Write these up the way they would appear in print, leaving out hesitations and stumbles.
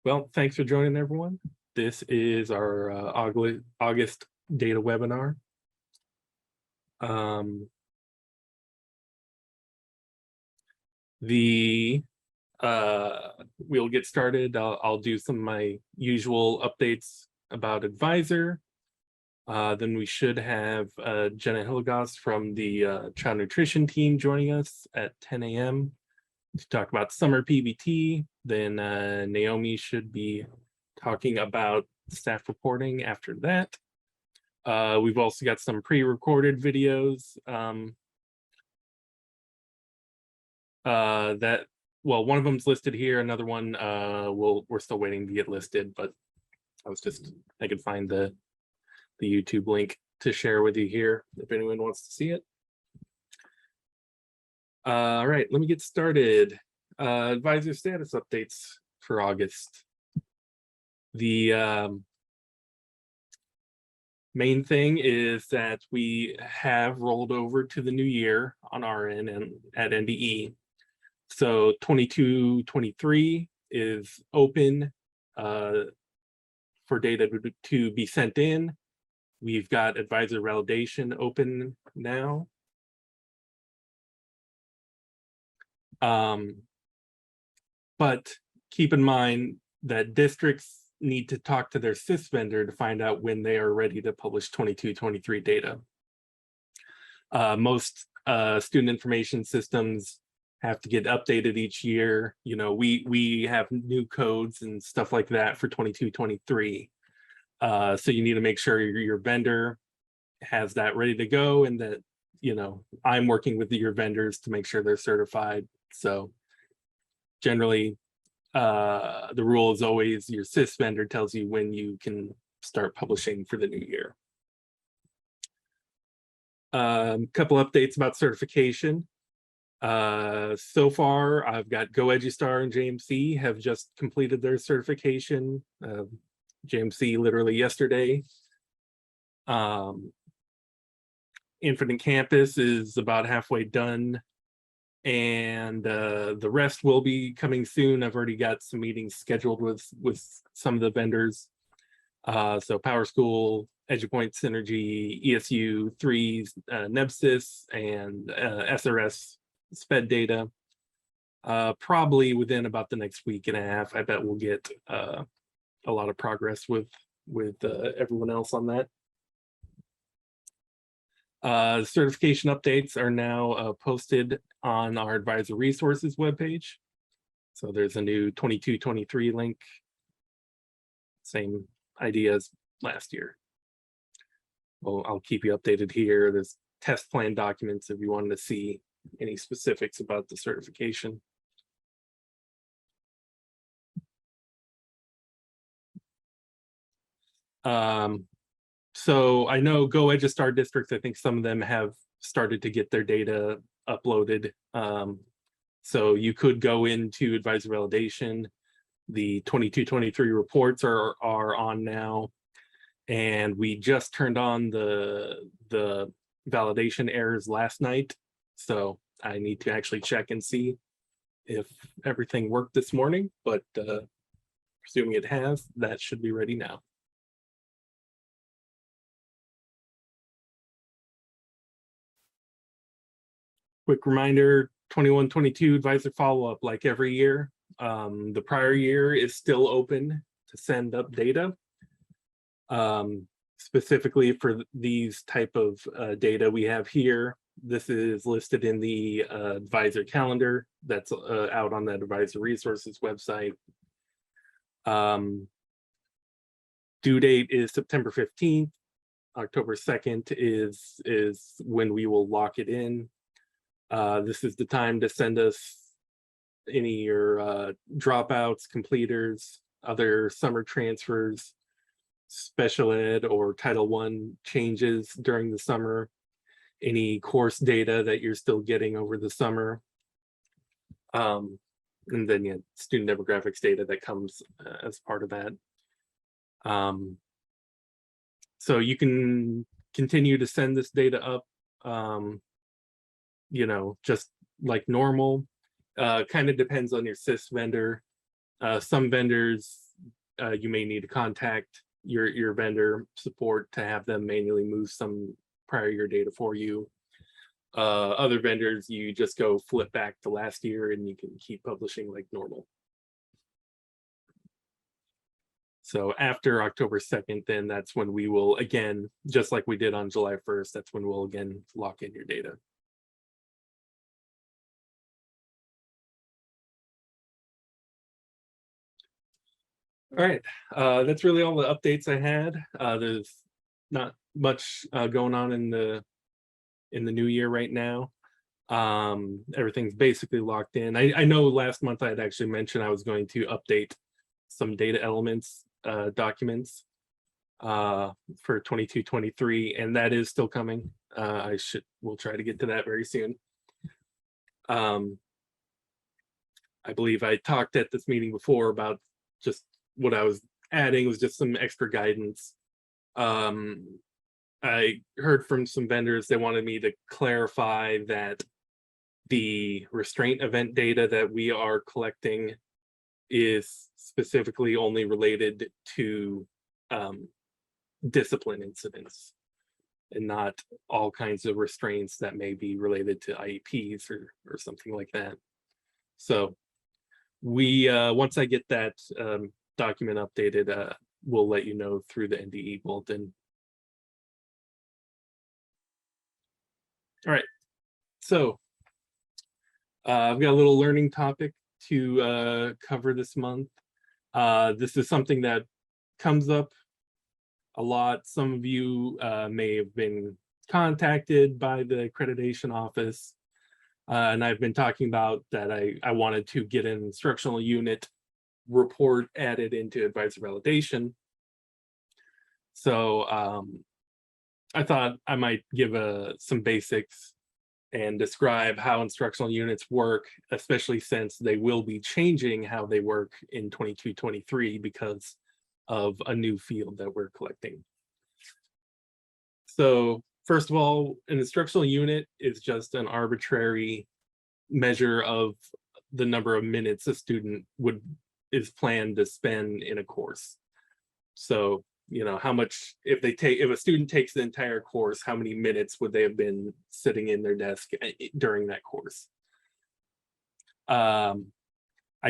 Well, thanks for joining, everyone. This is our August data webinar. We'll get started. I'll do some of my usual updates about Advisor. Then we should have Jenna Hilligoss from the child nutrition team joining us at 10 a.m. to talk about summer P-EBT. Then Naomi should be talking about staff reporting after that. We've also got some pre-recorded videos one of them's listed here, another one we're still waiting to get listed, but I could find the YouTube link to share with you here if anyone wants to see it. All right, let me get started. Advisor status updates for August. The main thing is that we have rolled over to the new year on our end and at NDE. So 22-23 is open for data to be sent in. We've got advisor validation open now. But keep in mind that districts need to talk to their SIS vendor to find out when they are ready to publish 22-23 data. Most student information systems have to get updated each year. You know, we have new codes and stuff like that for 22-23. So you need to make sure your vendor has that ready to go, and that, you know, I'm working with your vendors to make sure they're certified. So generally, the rule is always your SIS vendor tells you when you can start publishing for the new year. Couple updates about certification. So far, I've got GoEduStar and JMC have just completed their certification. JMC literally yesterday. Infinite Campus is about halfway done, and the rest will be coming soon. I've already got some meetings scheduled with some of the vendors. So PowerSchool, EduPoint, Synergy, ESU, 3s, NEBSIS, and SRS SPED data. Probably within about the next week and a half, I bet we'll get a lot of progress with everyone else on that. Certification updates are now posted on our advisor resources webpage. So there's a new 22-23 link. Same idea as last year. Well, I'll keep you updated here. There's test plan documents if you wanted to see any specifics about the certification. So I know GoEduStar districts, I think some of them have started to get their data uploaded. So you could go into advisor validation. The 22-23 reports are on now. And we just turned on the validation errors last night. So I need to actually check and see if everything worked this morning, but presuming it has, that should be ready now. Quick reminder, 21-22 advisor follow-up like every year. The prior year is still open to send up data. Specifically for these type of data we have here. This is listed in the advisor calendar that's out on that advisor resources website. Due date is September 15th. October 2nd is when we will lock it in. This is the time to send us any of your dropouts, completers, other summer transfers, special ed or Title I changes during the summer, any course data that you're still getting over the summer, and then student demographics data that comes as part of that. So you can continue to send this data up, you know, just like normal. Kind of depends on your SIS vendor. Some vendors you may need to contact your vendor support to have them manually move some prior year data for you. Other vendors, you just go flip back to last year and you can keep publishing like normal. So after October 2nd, then that's when we will, again, just like we did on July 1st, that's when we'll again lock in your data. All right, that's really all the updates I had. There's not much going on in the new year right now. Everything's basically locked in. I know last month I had actually mentioned I was going to update some data elements documents for 22-23, and that is still coming. We'll try to get to that very soon. I believe I talked at this meeting before about just what I was adding was just some extra guidance. I heard from some vendors, they wanted me to clarify that the restraint event data that we are collecting is specifically only related to discipline incidents and not all kinds of restraints that may be related to IEPs or something like that. So we, once I get that document updated, we'll let you know through the NDE bulletin. All right, so I've got a little learning topic to cover this month. This is something that comes up a lot. Some of you may have been contacted by the accreditation office, and I've been talking about that I wanted to get an instructional unit report added into advisor validation. So I thought I might give some basics and describe how instructional units work, especially since they will be changing how they work in 22-23 because of a new field that we're collecting. So first of all, an instructional unit is just an arbitrary measure of the number of minutes a student is planned to spend in a course. So, you know, how much, if a student takes the entire course, how many minutes would they have been sitting in their desk during that course? I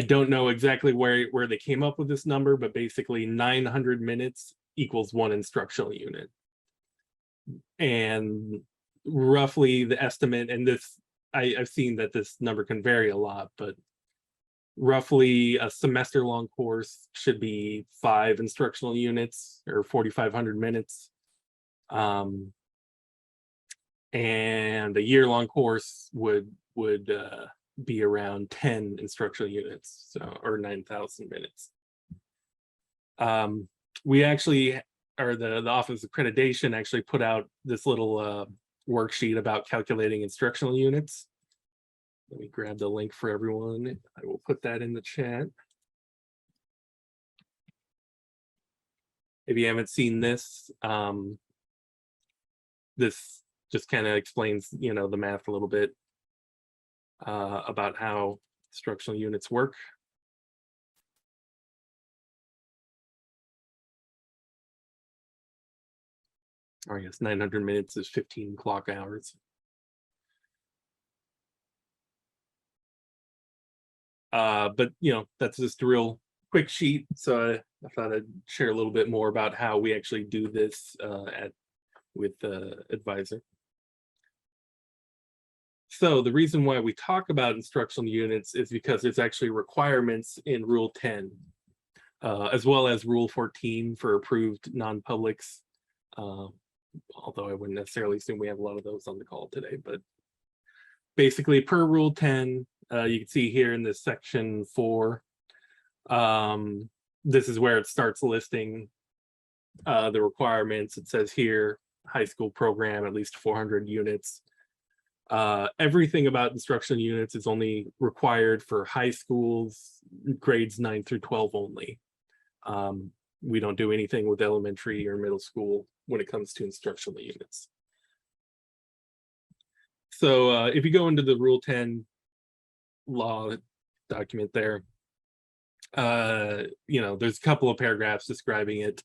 don't know exactly where they came up with this number, but basically 900 minutes equals one instructional unit. And roughly the estimate, and this, I've seen that this number can vary a lot, but roughly a semester long course should be 5 instructional units or 4,500 minutes. And a year-long course would be around 10 instructional units, so, or 9,000 minutes. We actually, or the Office of Accreditation actually put out this little worksheet about calculating instructional units. Let me grab the link for everyone. I will put that in the chat. If you haven't seen this, this just kind of explains, you know, the math a little bit about how instructional units work. Or I guess 900 minutes is 15 clock hours. But you know, that's just a real quick sheet. So I thought I'd share a little bit more about how we actually do this with the advisor. So the reason why we talk about instructional units is because there's actually requirements in Rule 10, as well as Rule 14 for approved non-publics. Although I wouldn't necessarily assume we have a lot of those on the call today, but basically per Rule 10, you can see here in this section 4, this is where it starts listing the requirements. It says here, high school program, at least 400 units. Everything about instructional units is only required for high schools, grades 9 through 12 only. We don't do anything with elementary or middle school when it comes to instructional units. So if you go into the Rule 10 law document there, There's a couple of paragraphs describing it.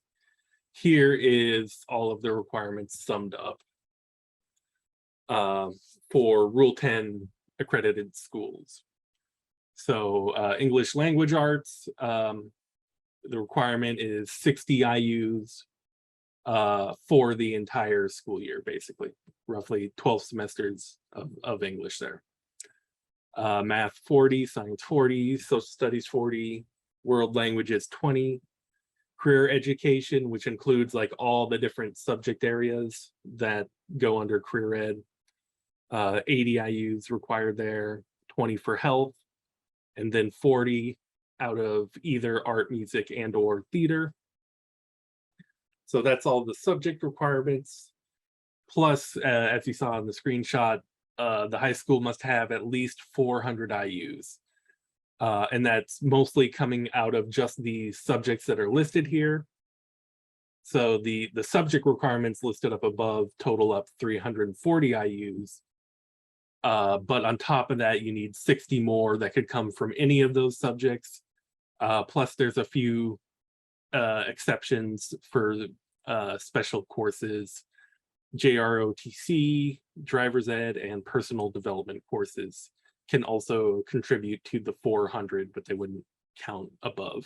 Here is all of the requirements summed up for Rule 10 accredited schools. So English language arts, the requirement is 60 IUs for the entire school year, basically, roughly 12 semesters of English there. Math 40, science 40, social studies 40, world languages 20, career education, which includes like all the different subject areas that go under career ed, 80 IUs required there, 20 for health, and then 40 out of either art, music, and or theater. So that's all the subject requirements. Plus, as you saw in the screenshot, the high school must have at least 400 IUs. And that's mostly coming out of just the subjects that are listed here. So the subject requirements listed up above total up 340 IUs. But on top of that, you need 60 more that could come from any of those subjects. Plus, there's a few exceptions for special courses. JROTC, driver's ed, and personal development courses can also contribute to the 400, but they wouldn't count above.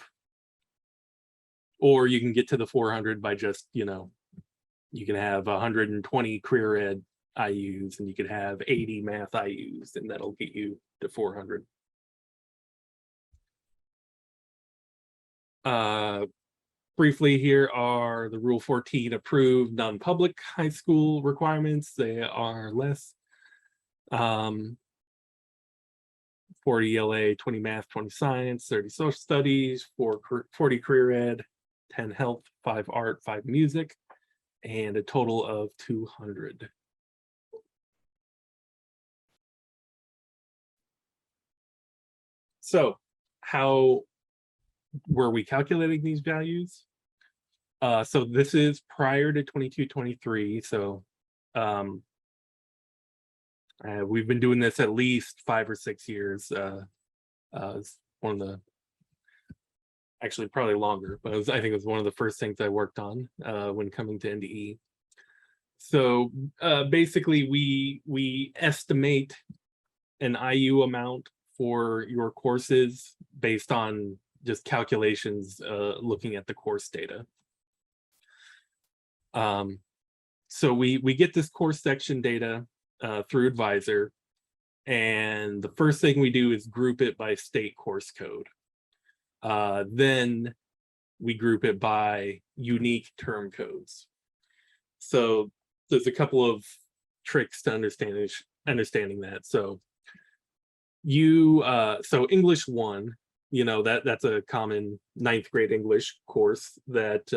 Or you can get to the 400 by just, you can have 120 career ed IUs and you could have 80 math IUs, and that'll get you to 400. Briefly, here are the Rule 14 approved non-public high school requirements. They are less. 40 ELA, 20 math, 20 science, 30 social studies, 40 career ed, 10 health, 5 art, 5 music, and a total of 200. So how were we calculating these values? So this is prior to 22-23. So we've been doing this at least 5 or 6 years. It's one of the, actually probably longer, but I think it was one of the first things I worked on when coming to NDE. So basically we estimate an IU amount for your courses based on just calculations looking at the course data. So we get this course section data through Advisor, and the first thing we do is group it by state course code. Then we group it by unique term codes. So there's a couple of tricks to understanding that. So so English 1, that's a common 9th grade English course that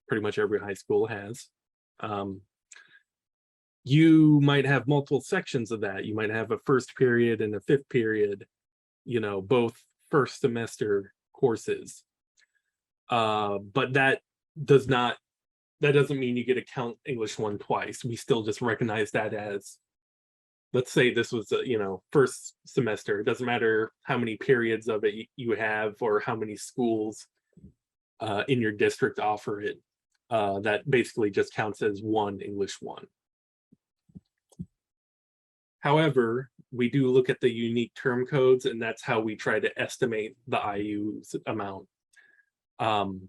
pretty much every high school has. You might have multiple sections of that. You might have a first period and a 5th period, both first semester courses. But that doesn't mean you get to count English 1 twice. We still just recognize that as, let's say this was first semester. It doesn't matter how many periods of it you have or how many schools in your district offer it. That basically just counts as one English 1. However, we do look at the unique term codes, and that's how we try to estimate the IU's amount. And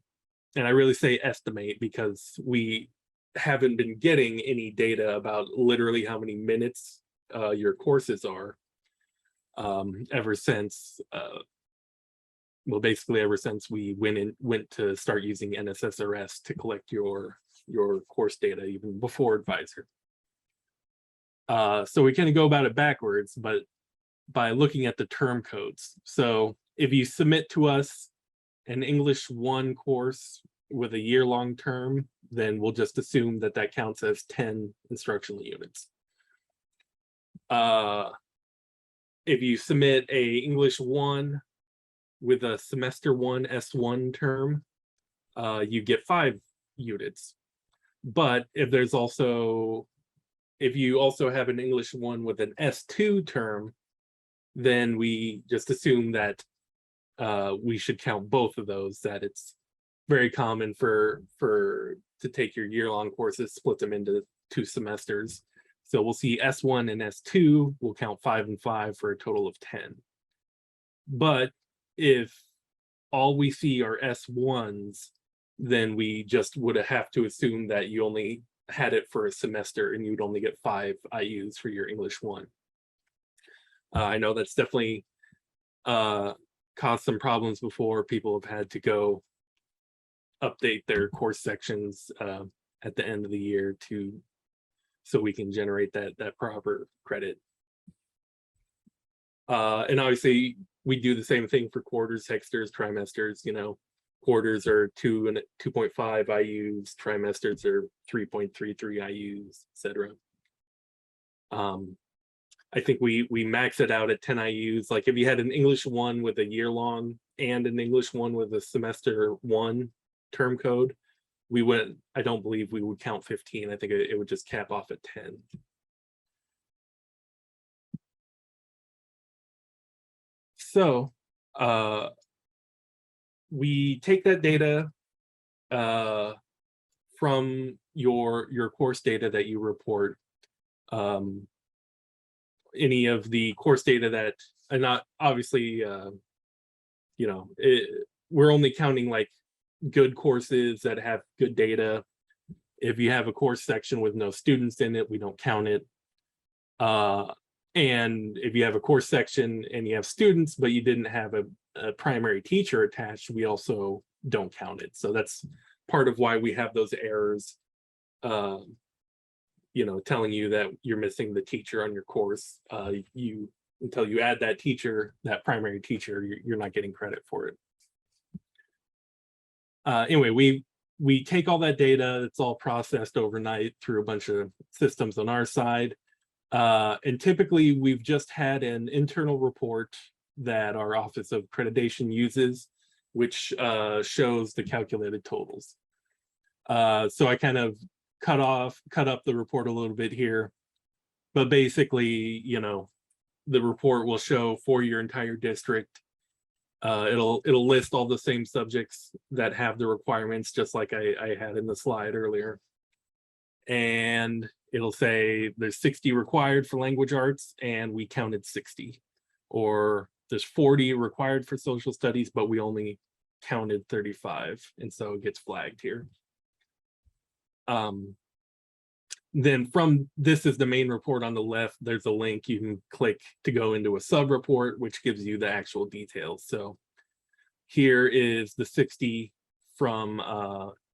I really say estimate because we haven't been getting any data about literally how many minutes your courses are ever since we went to start using NSSRS to collect your course data, even before Advisor. So we kind of go about it backwards, but by looking at the term codes. So if you submit to us an English 1 course with a year-long term, then we'll just assume that that counts as 10 instructional units. If you submit a English 1 with a semester 1 S1 term, you get 5 units. But if you also have an English 1 with an S2 term, then we just assume that we should count both of those, that it's very common to take your year-long courses, split them into 2 semesters. So we'll see S1 and S2, we'll count 5 and 5 for a total of 10. But if all we see are S1s, then we just would have to assume that you only had it for a semester and you'd only get 5 IUs for your English 1. I know that's definitely caused some problems before. People have had to go update their course sections at the end of the year so we can generate that proper credit. And obviously we do the same thing for quarters, hexters, trimesters. You know, quarters are 2 and 2.5 IUs, trimesters are 3.33 IUs, etc. I think we max it out at 10 IUs. Like if you had an English 1 with a year long and an English 1 with a semester 1 term code, I don't believe we would count 15. I think it would just cap off at 10. So we take that data from your course data that you report. Any of the course data that, and not obviously, you know, we're only counting like good courses that have good data. If you have a course section with no students in it, we don't count it. And if you have a course section and you have students, but you didn't have a primary teacher attached, we also don't count it. So that's part of why we have those errors, you know, telling you that you're missing the teacher on your course. Until you add that teacher, that primary teacher, you're not getting credit for it. Anyway, we take all that data, it's all processed overnight through a bunch of systems on our side. And typically we've just had an internal report that our Office of Accreditation uses, which shows the calculated totals. So I kind of cut up the report a little bit here, but basically, you know, the report will show for your entire district. It'll list all the same subjects that have the requirements, just like I had in the slide earlier. And it'll say there's 60 required for language arts and we counted 60, or there's 40 required for social studies, but we only counted 35. And so it gets flagged here. Then from this is the main report on the left, there's a link you can click to go into a sub report, which gives you the actual details. So here is the 60 from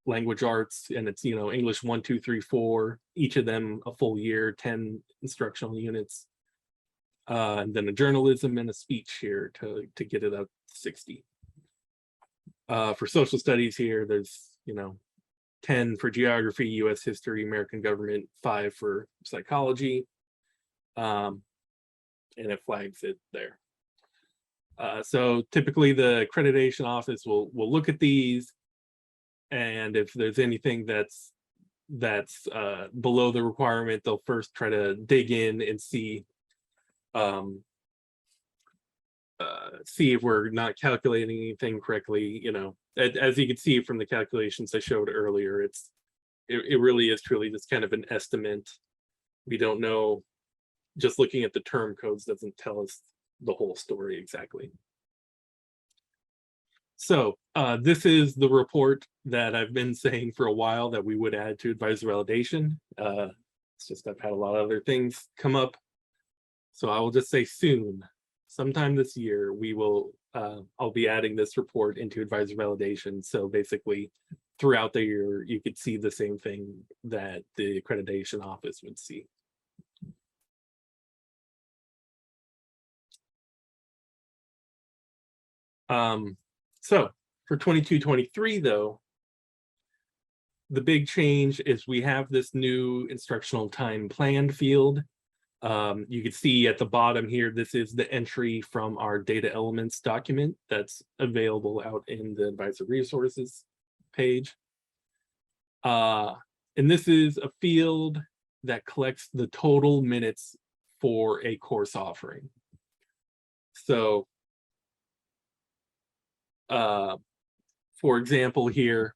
language arts, and it's, you know, English 1, 2, 3, 4, each of them a full year, 10 instructional units, and then a journalism and a speech here to get it up to 60. For social studies here, there's, you know, 10 for geography, US history, American government, 5 for psychology, and it flags it there. So typically the accreditation office will look at these, and if there's anything that's below the requirement, they'll first try to dig in and see if we're not calculating anything correctly. You know, as you can see from the calculations I showed earlier, it really is truly just kind of an estimate. We don't know, just looking at the term codes doesn't tell us the whole story exactly. So this is the report that I've been saying for a while that we would add to advisor validation. It's just I've had a lot of other things come up. So I will just say soon, sometime this year, we will, I'll be adding this report into advisor validation. So basically throughout the year, you could see the same thing that the accreditation office would see. So for 22-23 though, the big change is we have this new instructional time planned field. You can see at the bottom here, this is the entry from our data elements document that's available out in the advisor resources page. And this is a field that collects the total minutes for a course offering. So For example, here,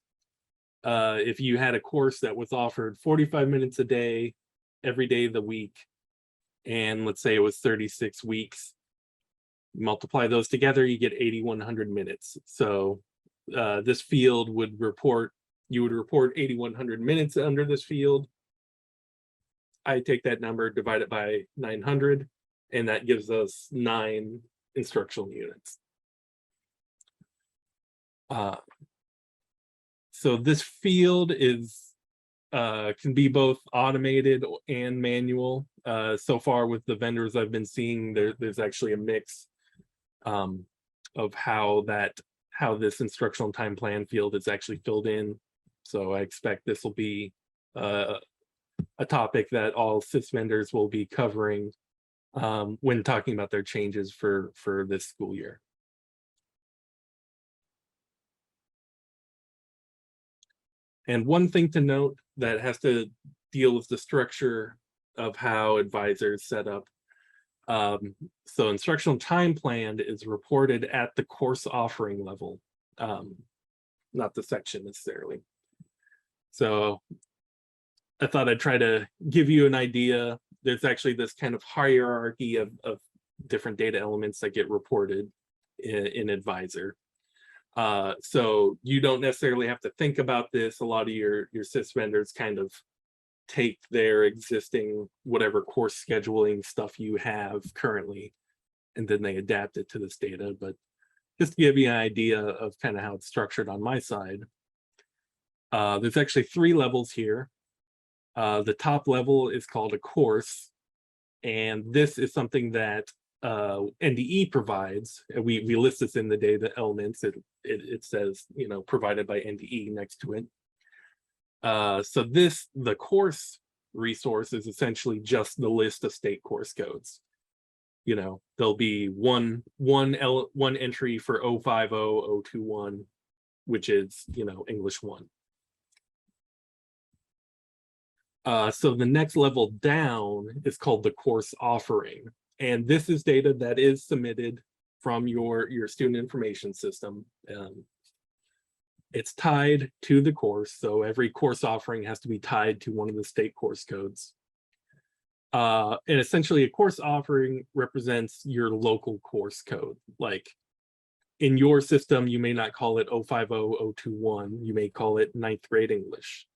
if you had a course that was offered 45 minutes a day, every day of the week, and let's say it was 36 weeks, multiply those together, you get 8,100 minutes. So this field would report, you would report 8,100 minutes under this field. I take that number, divide it by 900, and that gives us 9 instructional units. So this field is can be both automated and manual. So far with the vendors I've been seeing, there's actually a mix of how this instructional time plan field is actually filled in. So I expect this will be a topic that all SIS vendors will be covering when talking about their changes for this school year. And one thing to note that has to deal with the structure of how advisors set up. So instructional time plan is reported at the course offering level, not the section necessarily. So I thought I'd try to give you an idea. There's actually this kind of hierarchy of different data elements that get reported in advisor. So you don't necessarily have to think about this. A lot of your SIS vendors kind of take their existing whatever course scheduling stuff you have currently, and then they adapt it to this data. But just to give you an idea of kind of how it's structured on my side, there's actually 3 levels here. The top level is called a course, and this is something that NDE provides. We list this in the data elements. It says, you know, provided by NDE next to it. So the course resource is essentially just the list of state course codes. You know, there'll be one entry for 050, 021, which is, you know, English 1. So the next level down is called the course offering. And this is data that is submitted from your student information system. It's tied to the course. So every course offering has to be tied to one of the state course codes. And essentially a course offering represents your local course code. Like in your system, you may not call it 050, 021, you may call it 9th grade English.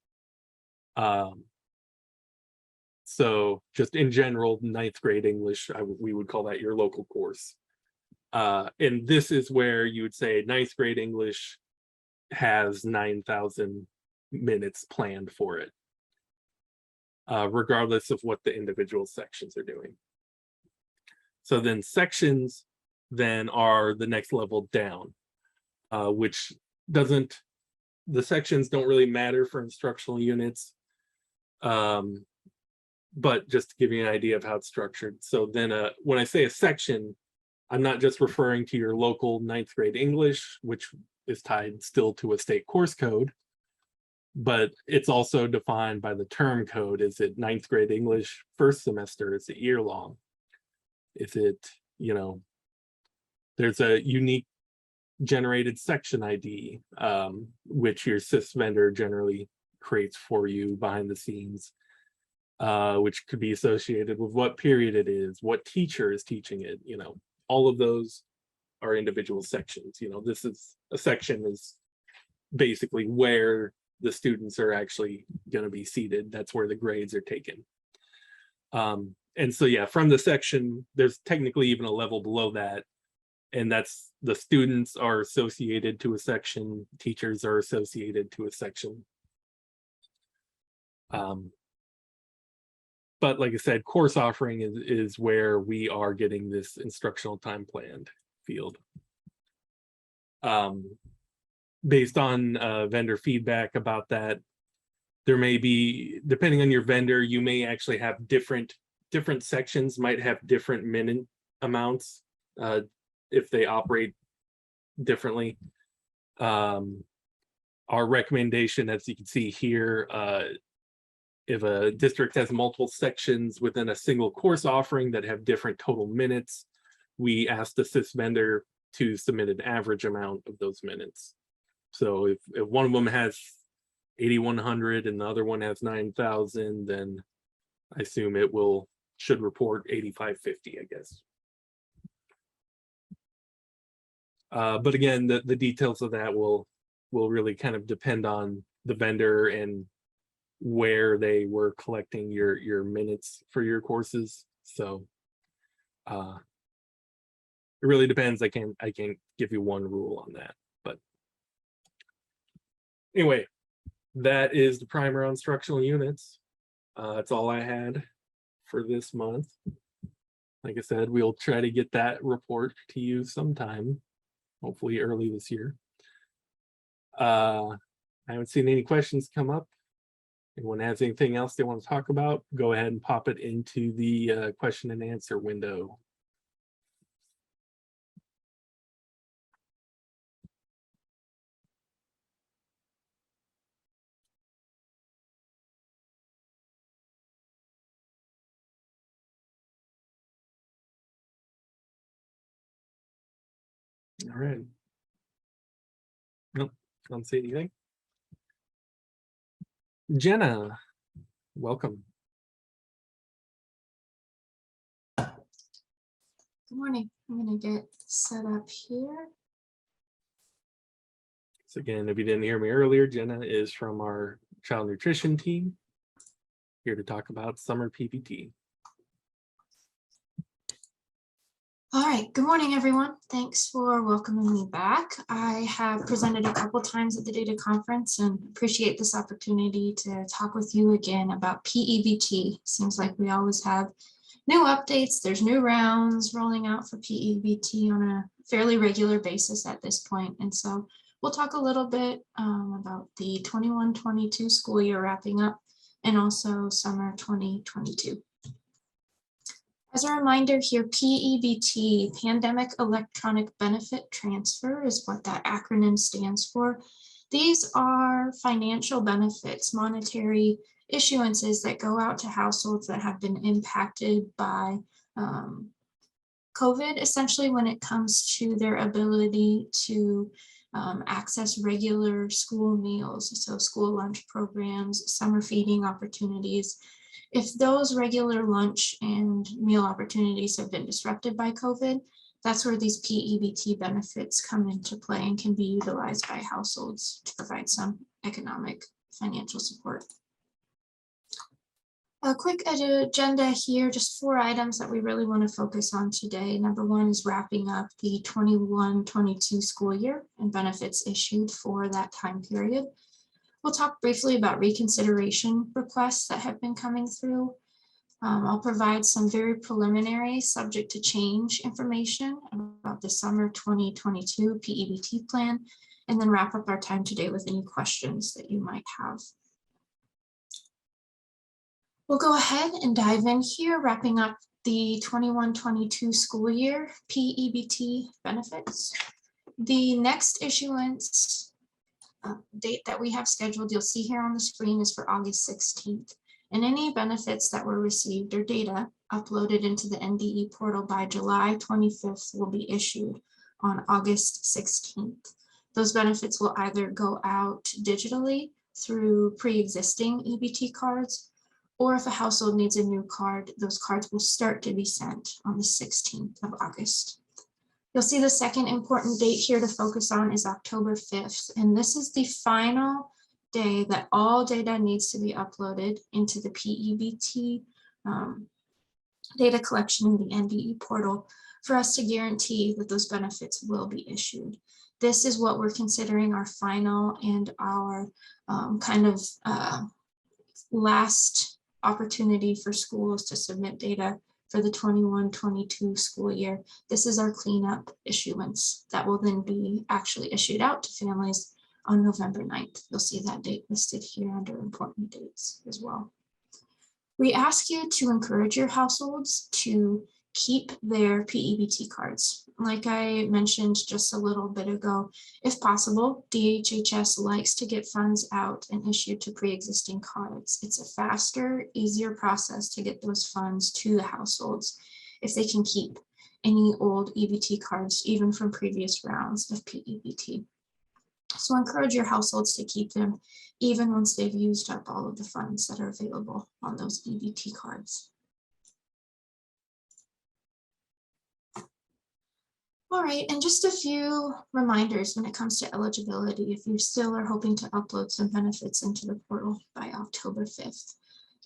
So just in general, 9th grade English, we would call that your local course. And this is where you would say 9th grade English has 9,000 minutes planned for it, regardless of what the individual sections are doing. So then sections then are the next level down, which the sections don't really matter for instructional units. But just to give you an idea of how it's structured. So then when I say a section, I'm not just referring to your local 9th grade English, which is tied still to a state course code, but it's also defined by the term code. Is it 9th grade English first semester? Is it year long? Is it, you know, there's a unique generated section ID, which your SIS vendor generally creates for you behind the scenes. Which could be associated with what period it is, what teacher is teaching it, you know, all of those are individual sections. You know, this is a section is basically where the students are actually going to be seated. That's where the grades are taken. And so, yeah, from the section, there's technically even a level below that. And that's the students are associated to a section, teachers are associated to a section. But like I said, course offering is where we are getting this instructional time planned field. Based on vendor feedback about that, there may be, depending on your vendor, you may actually have different sections might have different minute amounts if they operate differently. Our recommendation, as you can see here, if a district has multiple sections within a single course offering that have different total minutes, we ask the SIS vendor to submit an average amount of those minutes. So if one of them has 8,100 and the other one has 9,000, then I assume it should report 8,550, I guess. But again, the details of that will really kind of depend on the vendor and where they were collecting your minutes for your courses. So it really depends. I can't give you one rule on that. But anyway, that is the primer on structural units. That's all I had for this month. Like I said, we'll try to get that report to you sometime, hopefully early this year. I haven't seen any questions come up. Anyone has anything else they want to talk about, go ahead and pop it into the question and answer window. All right. Nope, don't say anything. Jenna, welcome. Good morning. I'm going to get set up here. So again, if you didn't hear me earlier, Jenna is from our child nutrition team, here to talk about summer P-EBT. All right. Good morning, everyone. Thanks for welcoming me back. I have presented a couple times at the data conference and appreciate this opportunity to talk with you again about P-EBT. Seems like we always have new updates. There's new rounds rolling out for P-EBT on a fairly regular basis at this point. And so we'll talk a little bit about the 21-22 school year wrapping up and also summer 2022. As a reminder here, P-EBT, Pandemic Electronic Benefit Transfer, is what that acronym stands for. These are financial benefits, monetary issuances that go out to households that have been impacted by COVID, essentially when it comes to their ability to access regular school meals, so school lunch programs, summer feeding opportunities. If those regular lunch and meal opportunities have been disrupted by COVID, that's where these P-EBT benefits come into play and can be utilized by households to provide some economic financial support. A quick agenda here, just 4 items that we really want to focus on today. Number 1 is wrapping up the 21-22 school year and benefits issued for that time period. We'll talk briefly about reconsideration requests that have been coming through. I'll provide some very preliminary, subject to change information about the summer 2022 P-EBT plan, and then wrap up our time today with any questions that you might have. We'll go ahead and dive in here, wrapping up the 21-22 school year P-EBT benefits. The next issuance date that we have scheduled, you'll see here on the screen, is for August 16th. And any benefits that were received or data uploaded into the NDE portal by July 25th will be issued on August 16th. Those benefits will either go out digitally through pre-existing EBT cards, or if a household needs a new card, those cards will start to be sent on the 16th of August. You'll see the second important date here to focus on is October 5th, and this is the final day that all data needs to be uploaded into the P-EBT data collection in the NDE portal for us to guarantee that those benefits will be issued. This is what we're considering our final and our last opportunity for schools to submit data for the 21-22 school year. This is our cleanup issuance that will then be actually issued out to families on November 9th. You'll see that date listed here under important dates as well. We ask you to encourage your households to keep their P-EBT cards. Like I mentioned just a little bit ago, if possible, DHHS likes to get funds out and issued to pre-existing cards. It's a faster, easier process to get those funds to the households if they can keep any old EBT cards, even from previous rounds of P-EBT. So encourage your households to keep them even once they've used up all of the funds that are available on those EBT cards. All right, and just a few reminders when it comes to eligibility. If you still are hoping to upload some benefits into the portal by October 5th,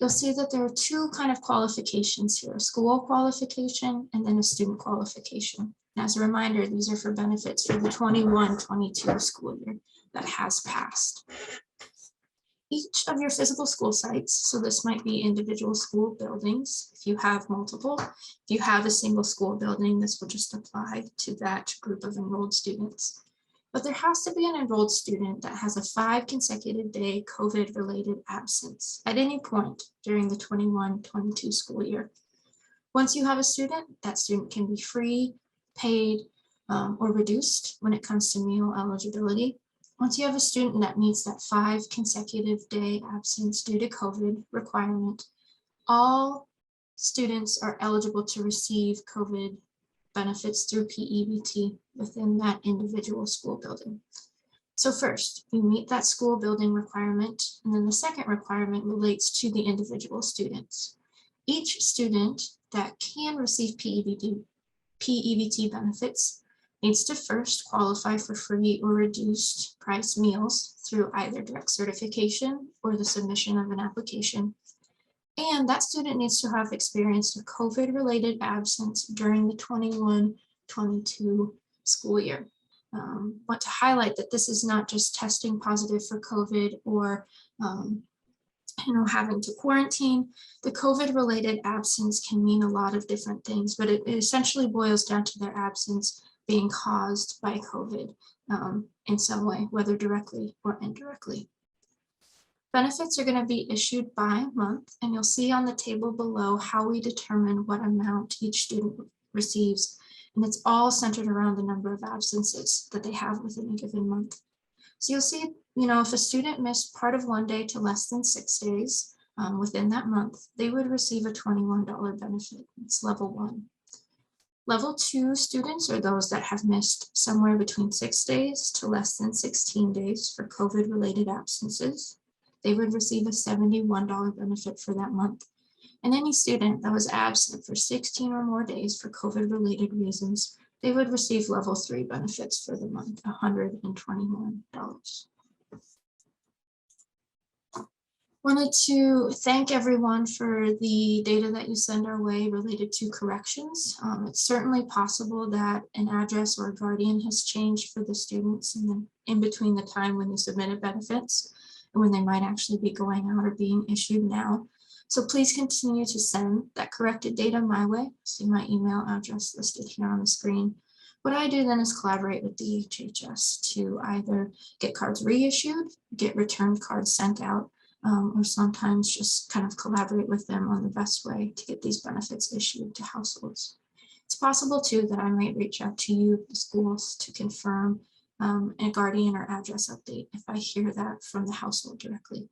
you'll see that there are two kind of qualifications here, a school qualification and then a student qualification. And as a reminder, these are for benefits for the 21-22 school year that has passed. Each of your physical school sites, so this might be individual school buildings, if you have multiple, if you have a single school building, this will just apply to that group of enrolled students. But there has to be an enrolled student that has a 5 consecutive day COVID-related absence at any point during the 21-22 school year. Once you have a student, that student can be free, paid, or reduced when it comes to meal eligibility. Once you have a student that meets that 5 consecutive day absence due to COVID requirement, all students are eligible to receive COVID benefits through P-EBT within that individual school building. So first, you meet that school building requirement, and then the second requirement relates to the individual students. Each student that can receive P-EBT benefits needs to first qualify for free or reduced price meals through either direct certification or the submission of an application. And that student needs to have experienced a COVID-related absence during the 21-22 school year. Want to highlight that this is not just testing positive for COVID or having to quarantine. The COVID-related absence can mean a lot of different things, but it essentially boils down to their absence being caused by COVID in some way, whether directly or indirectly. Benefits are going to be issued by month, and you'll see on the table below how we determine what amount each student receives. And it's all centered around the number of absences that they have within a given month. So you'll see, if a student missed part of one day to less than 6 days within that month, they would receive a $21 benefit. It's level 1. Level 2 students are those that have missed somewhere between 6 days to less than 16 days for COVID-related absences. They would receive a $71 benefit for that month. And any student that was absent for 16 or more days for COVID-related reasons, they would receive level 3 benefits for the month, $121. Wanted to thank everyone for the data that you send our way related to corrections. It's certainly possible that an address or a guardian has changed for the students in between the time when you submitted benefits and when they might actually be going out or being issued now. So please continue to send that corrected data my way. See my email address listed here on the screen. What I do then is collaborate with the HHS to either get cards reissued, get returned cards sent out, or sometimes just kind of collaborate with them on the best way to get these benefits issued to households. It's possible too that I might reach out to you, the schools, to confirm a guardian or address update if I hear that from the household directly.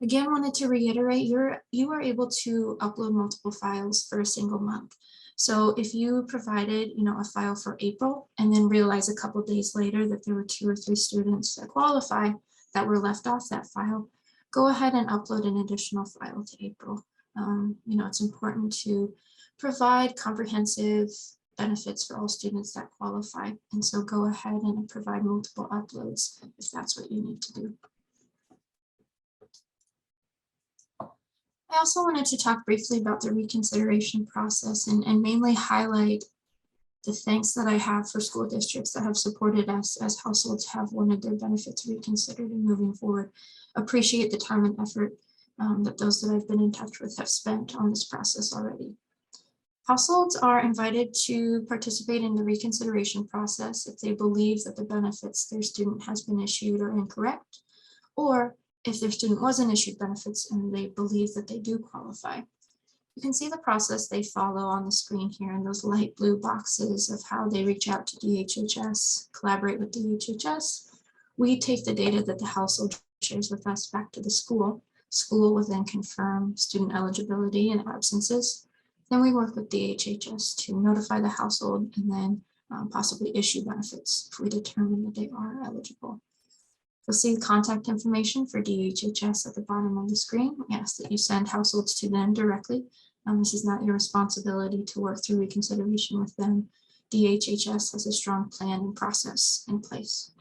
Again, wanted to reiterate, you are able to upload multiple files for a single month. So if you provided, a file for April and then realize a couple days later that there were 2 or 3 students that qualify that were left off that file, go ahead and upload an additional file to April. It's important to provide comprehensive benefits for all students that qualify. And so go ahead and provide multiple uploads if that's what you need to do. I also wanted to talk briefly about the reconsideration process and mainly highlight the thanks that I have for school districts that have supported us as households have wanted their benefits reconsidered and moving forward. Appreciate the time and effort that those that I've been in touch with have spent on this process already. Households are invited to participate in the reconsideration process if they believe that the benefits their student has been issued are incorrect, or if their student wasn't issued benefits and they believe that they do qualify. You can see the process they follow on the screen here in those light blue boxes of how they reach out to DHHS, collaborate with DHHS. We take the data that the household shares with us back to the school. School will then confirm student eligibility and absences. Then we work with DHHS to notify the household and then possibly issue benefits if we determine that they are eligible. You'll see contact information for DHHS at the bottom of the screen. We ask that you send households to them directly. This is not your responsibility to work through reconsideration with them. DHHS has a strong plan and process in place.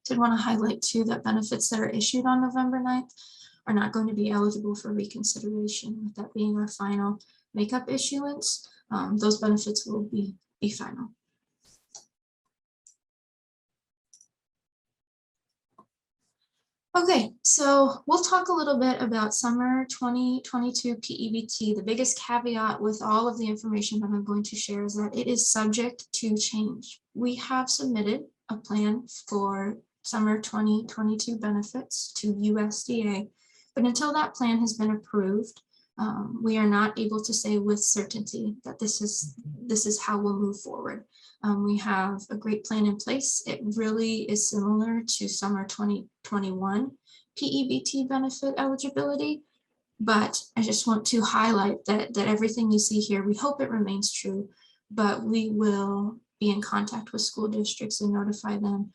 Did want to highlight too that benefits that are issued on November 9th are not going to be eligible for reconsideration, with that being our final makeup issuance. Those benefits will be final. Okay, so we'll talk a little bit about summer 2022 P-EBT. The biggest caveat with all of the information that I'm going to share is that it is subject to change. We have submitted a plan for summer 2022 benefits to USDA, but until that plan has been approved, we are not able to say with certainty that this is how we'll move forward. We have a great plan in place. It really is similar to summer 2021 P-EBT benefit eligibility, but I just want to highlight that everything you see here, we hope it remains true, but we will be in contact with school districts and notify them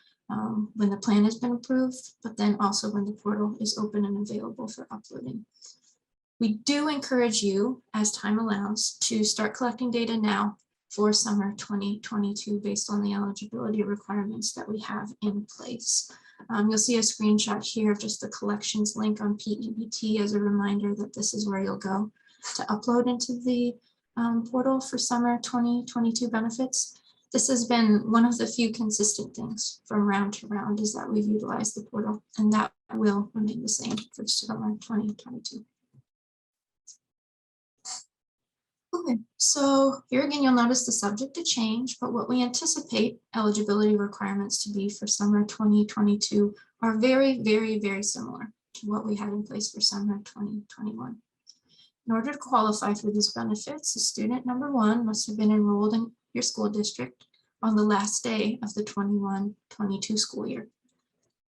when the plan has been approved, but then also when the portal is open and available for uploading. We do encourage you, as time allows, to start collecting data now for summer 2022 based on the eligibility requirements that we have in place. You'll see a screenshot here of just the collections link on P-EBT as a reminder that this is where you'll go to upload into the portal for summer 2022 benefits. This has been one of the few consistent things from round to round is that we've utilized the portal, and that will remain the same for summer 2022. Okay, so here again, you'll notice the subject to change, but what we anticipate eligibility requirements to be for summer 2022 are very, very, very similar to what we had in place for summer 2021. In order to qualify for these benefits, student number one must have been enrolled in your school district on the last day of the 21-22 school year.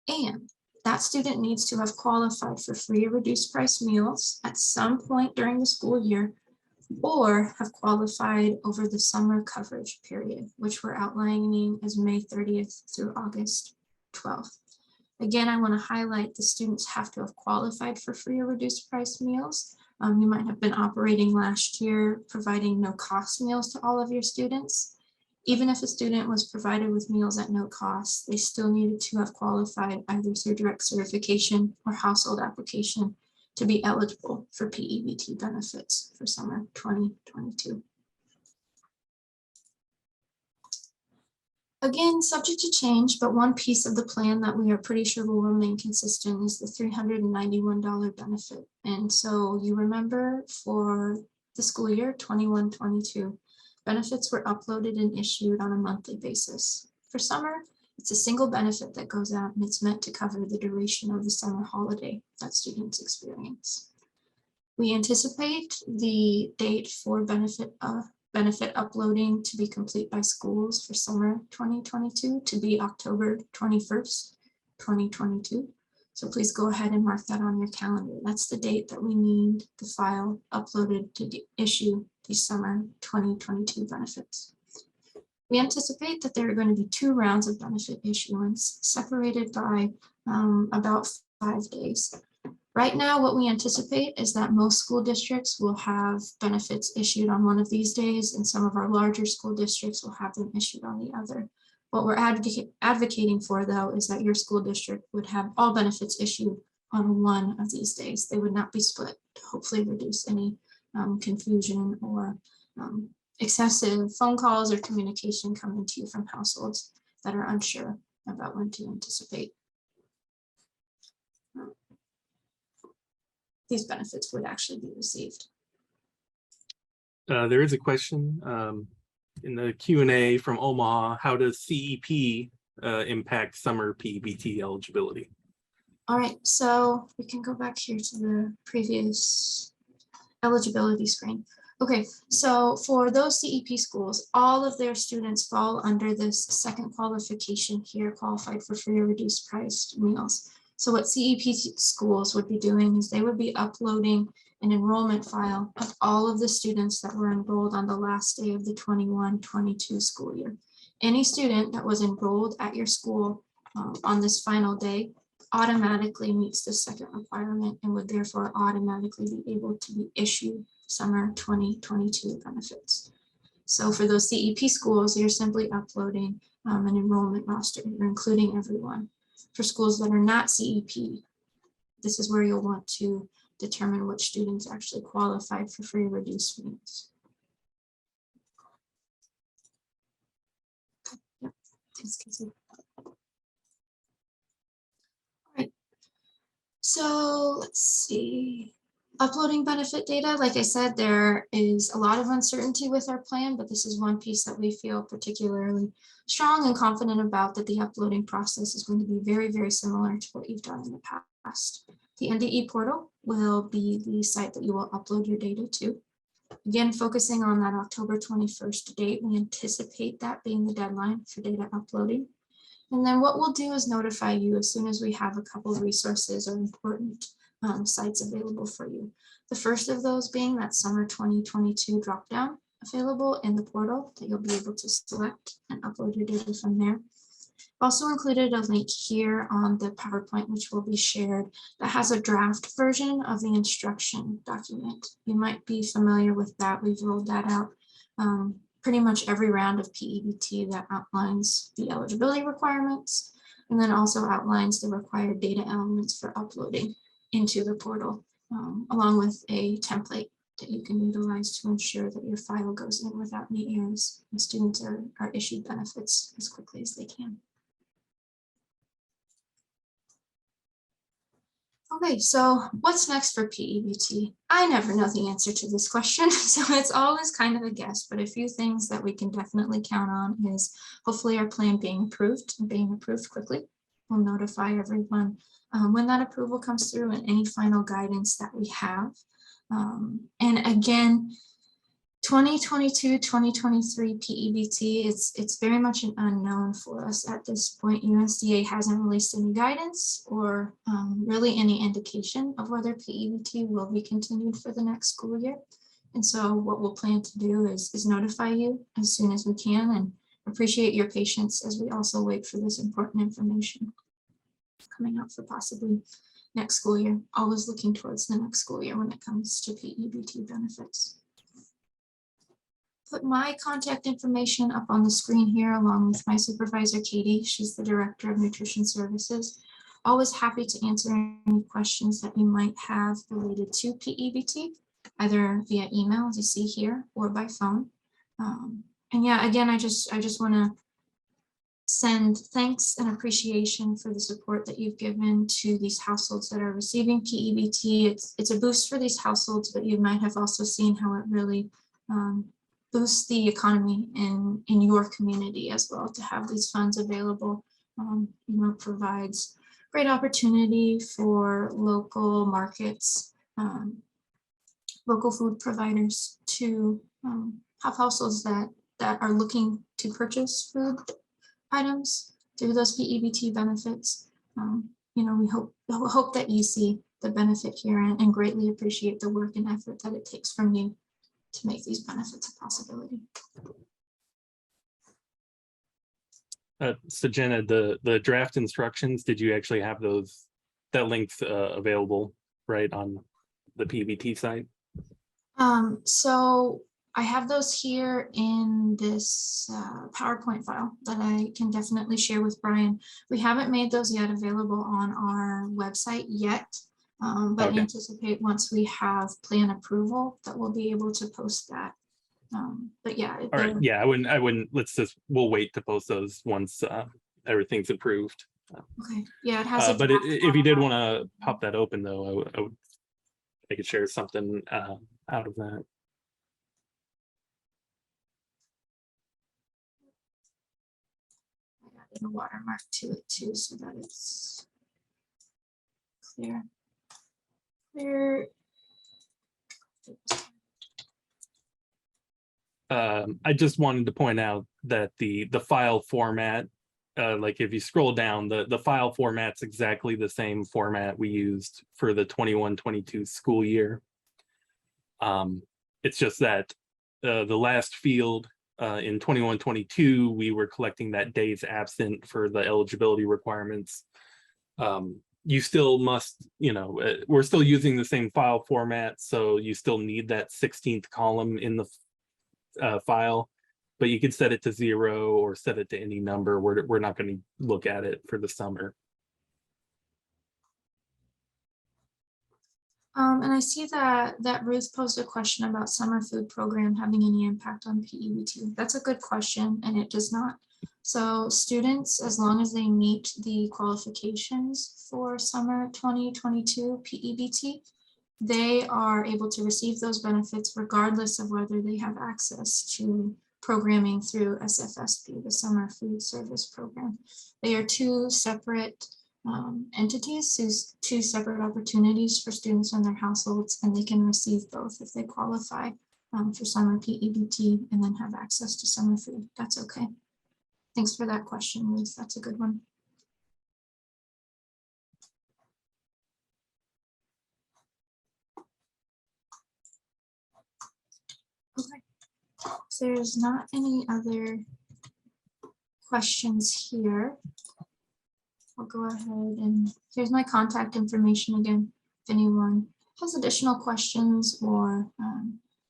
And that student needs to have qualified for free or reduced price meals at some point during the school year, or have qualified over the summer coverage period, which we're outlining as May 30th through August 12th. Again, I want to highlight the students have to have qualified for free or reduced price meals. You might have been operating last year, providing no cost meals to all of your students. Even if a student was provided with meals at no cost, they still needed to have qualified either through direct certification or household application to be eligible for P-EBT benefits for summer 2022. Again, subject to change, but one piece of the plan that we are pretty sure will remain consistent is the $391 benefit. And so you remember for the school year 21-22, benefits were uploaded and issued on a monthly basis. For summer, it's a single benefit that goes out, and it's meant to cover the duration of the summer holiday that students experience. We anticipate the date for benefit uploading to be complete by schools for summer 2022 to be October 21st, 2022. So please go ahead and mark that on your calendar. That's the date that we need the file uploaded to issue the summer 2022 benefits. We anticipate that there are going to be 2 rounds of benefit issuance separated by about 5 days. Right now, what we anticipate is that most school districts will have benefits issued on one of these days, and some of our larger school districts will have them issued on the other. What we're advocating for, though, is that your school district would have all benefits issued on one of these days. They would not be split to hopefully reduce any confusion or excessive phone calls or communication coming to you from households that are unsure about when to anticipate these benefits would actually be received. There is a question in the Q&A from Omaha. How does CEP impact summer P-EBT eligibility? All right, so we can go back here to the previous eligibility screen. Okay, so for those CEP schools, all of their students fall under this second qualification here, qualified for free or reduced priced meals. So what CEP schools would be doing is they would be uploading an enrollment file of all of the students that were enrolled on the last day of the 21-22 school year. Any student that was enrolled at your school on this final day automatically meets the second requirement and would therefore automatically be able to be issued summer 2022 benefits. So for those CEP schools, you're simply uploading an enrollment roster. You're including everyone. For schools that are not CEP, this is where you'll want to determine which students actually qualified for free or reduced meals. Yep. Thanks, Casey. All right. So let's see. Uploading benefit data, like I said, there is a lot of uncertainty with our plan, but this is one piece that we feel particularly strong and confident about, that the uploading process is going to be very, very similar to what you've done in the past. The NDE portal will be the site that you will upload your data to. Again, focusing on that October 21st date, we anticipate that being the deadline for data uploading. And then what we'll do is notify you as soon as we have a couple of resources or important sites available for you. The first of those being that summer 2022 dropdown available in the portal that you'll be able to select and upload your data from there. Also included a link here on the PowerPoint, which will be shared, that has a draft version of the instruction document. You might be familiar with that. We've rolled that out pretty much every round of P-EBT that outlines the eligibility requirements, and then also outlines the required data elements for uploading into the portal, along with a template that you can utilize to ensure that your file goes in without any errors and students are issued benefits as quickly as they can. Okay, so what's next for P-EBT? I never know the answer to this question, so it's always kind of a guess, but a few things that we can definitely count on is hopefully our plan being approved and being approved quickly. We'll notify everyone when that approval comes through and any final guidance that we have. And again, 2022-2023 P-EBT, it's very much an unknown for us at this point. USDA hasn't released any guidance or really any indication of whether P-EBT will be continued for the next school year. And so what we'll plan to do is notify you as soon as we can, and appreciate your patience as we also wait for this important information coming out for possibly next school year. Always looking towards the next school year when it comes to P-EBT benefits. Put my contact information up on the screen here along with my supervisor, Katie. She's the Director of Nutrition Services. Always happy to answer any questions that you might have related to P-EBT, either via email, as you see here, or by phone. And yeah, again, I just want to send thanks and appreciation for the support that you've given to these households that are receiving P-EBT. It's a boost for these households, but you might have also seen how it really boost the economy in your community as well to have these funds available. It provides great opportunity for local markets, local food providers to have households that are looking to purchase food items through those P-EBT benefits. We hope that you see the benefit here and greatly appreciate the work and effort that it takes from you to make these benefits a possibility. So Jenna, the draft instructions, did you actually have that link's available right on the P-EBT site? So I have those here in this PowerPoint file that I can definitely share with Brian. We haven't made those yet available on our website yet. But Okay. anticipate once we have plan approval that we'll be able to post that. But yeah. All right. Yeah, I wouldn't, we'll wait to post those once everything's approved. Okay. Yeah, it has a but draft if you did format. want to pop that open though, I could share something out of that. I added a watermark to it too so that it's clear. I just wanted to point out that the file format like if you scroll down, the file format's exactly the same format we used for the 21-22 school year. It's just that the last field in 21-22, we were collecting that days absent for the eligibility requirements. You still must, we're still using the same file format, so you still need that 16th column in the file, but you can set it to 0 or set it to any number. We're not going to look at it for the summer. And I see that Ruth posed a question about summer food program having any impact on P-EBT. That's a good question, and it does not. So students, as long as they meet the qualifications for summer 2022 P-EBT, they are able to receive those benefits regardless of whether they have access to programming through SFSP, the Summer Food Service Program. They are two separate entities, two separate opportunities for students and their households, and they can receive both if they qualify for summer P-EBT and then have access to summer food. That's okay. Thanks for that question, Ruth. That's a good one. Okay. If there's not any other questions here, I'll go ahead and here's my contact information again. If anyone has additional questions or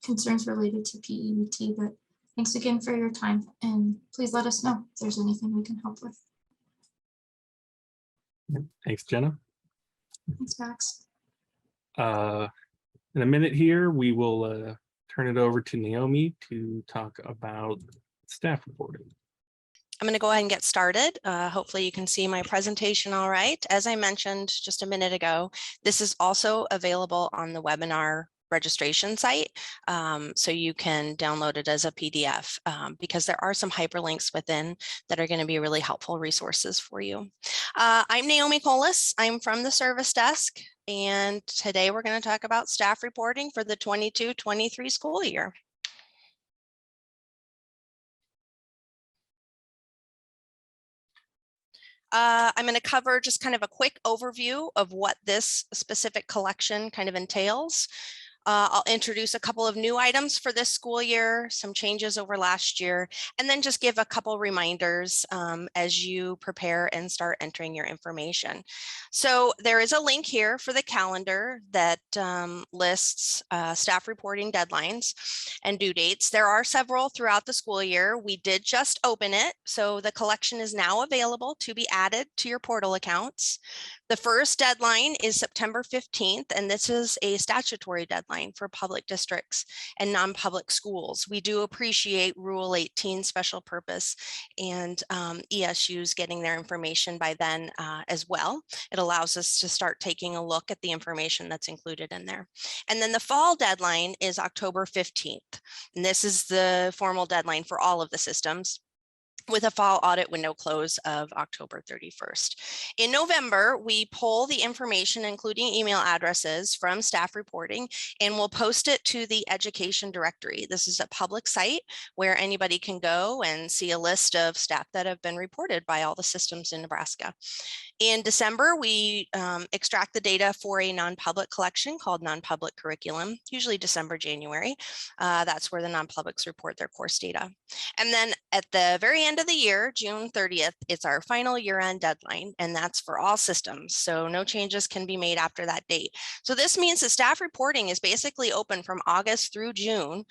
concerns related to P-EBT, but thanks again for your time, and please let us know if there's anything we can help with. Thanks, Jenna. Thanks, Max. In a minute here, we will turn it over to Naomi to talk about staff reporting. I'm going to go ahead and get started. Hopefully you can see my presentation all right. As I mentioned just a minute ago, this is also available on the webinar registration site, so you can download it as a PDF because there are some hyperlinks within that are going to be really helpful resources for you. I'm Naomi Colas. I'm from the service desk, and today we're going to talk about staff reporting for the 22-23 school year. I'm going to cover just kind of a quick overview of what this specific collection kind of entails. I'll introduce a couple of new items for this school year, some changes over last year, and then just give a couple reminders as you prepare and start entering your information. So there is a link here for the calendar that lists staff reporting deadlines and due dates. There are several throughout the school year. We did just open it, so the collection is now available to be added to your portal accounts. The first deadline is September 15th, and this is a statutory deadline for public districts and non-public schools. We do appreciate Rule 18 special purpose and ESUs getting their information by then as well. It allows us to start taking a look at the information that's included in there. And then the fall deadline is October 15th. And this is the formal deadline for all of the systems, with a fall audit window close of October 31st. In November, we pull the information, including email addresses, from staff reporting, and we'll post it to the education directory. This is a public site where anybody can go and see a list of staff that have been reported by all the systems in Nebraska. In December, we extract the data for a non-public collection called non-public curriculum, usually December, January. That's where the non-publics report their course data. And then at the very end of the year, June 30th, it's our final year-end deadline, and that's for all systems. So no changes can be made after that date. So this means that staff reporting is basically open from August through June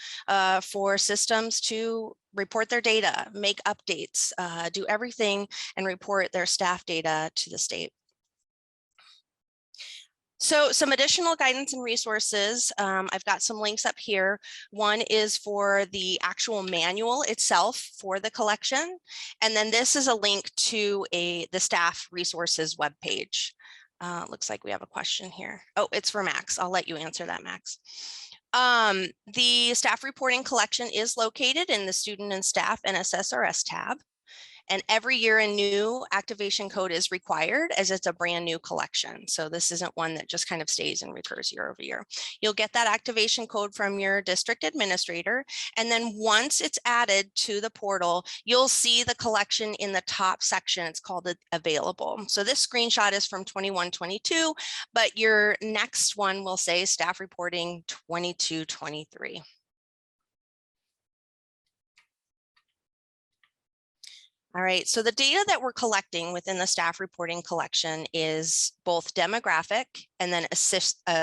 for systems to report their data, make updates, do everything and report their staff data to the state. So some additional guidance and resources, I've got some links up here. One is for the actual manual itself for the collection. And then this is a link to the staff resources webpage. Looks like we have a question here. Oh, it's for Max. I'll let you answer that, Max. The staff reporting collection is located in the student and staff and SSRS tab. And every year a new activation code is required as it's a brand new collection. So this isn't one that just kind of stays and recurs year over year. You'll get that activation code from your district administrator. And then once it's added to the portal, you'll see the collection in the top section. It's called available. So this screenshot is from 21-22, but your next one will say staff reporting 22-23. All right, so the data that we're collecting within the staff reporting collection is both demographic and then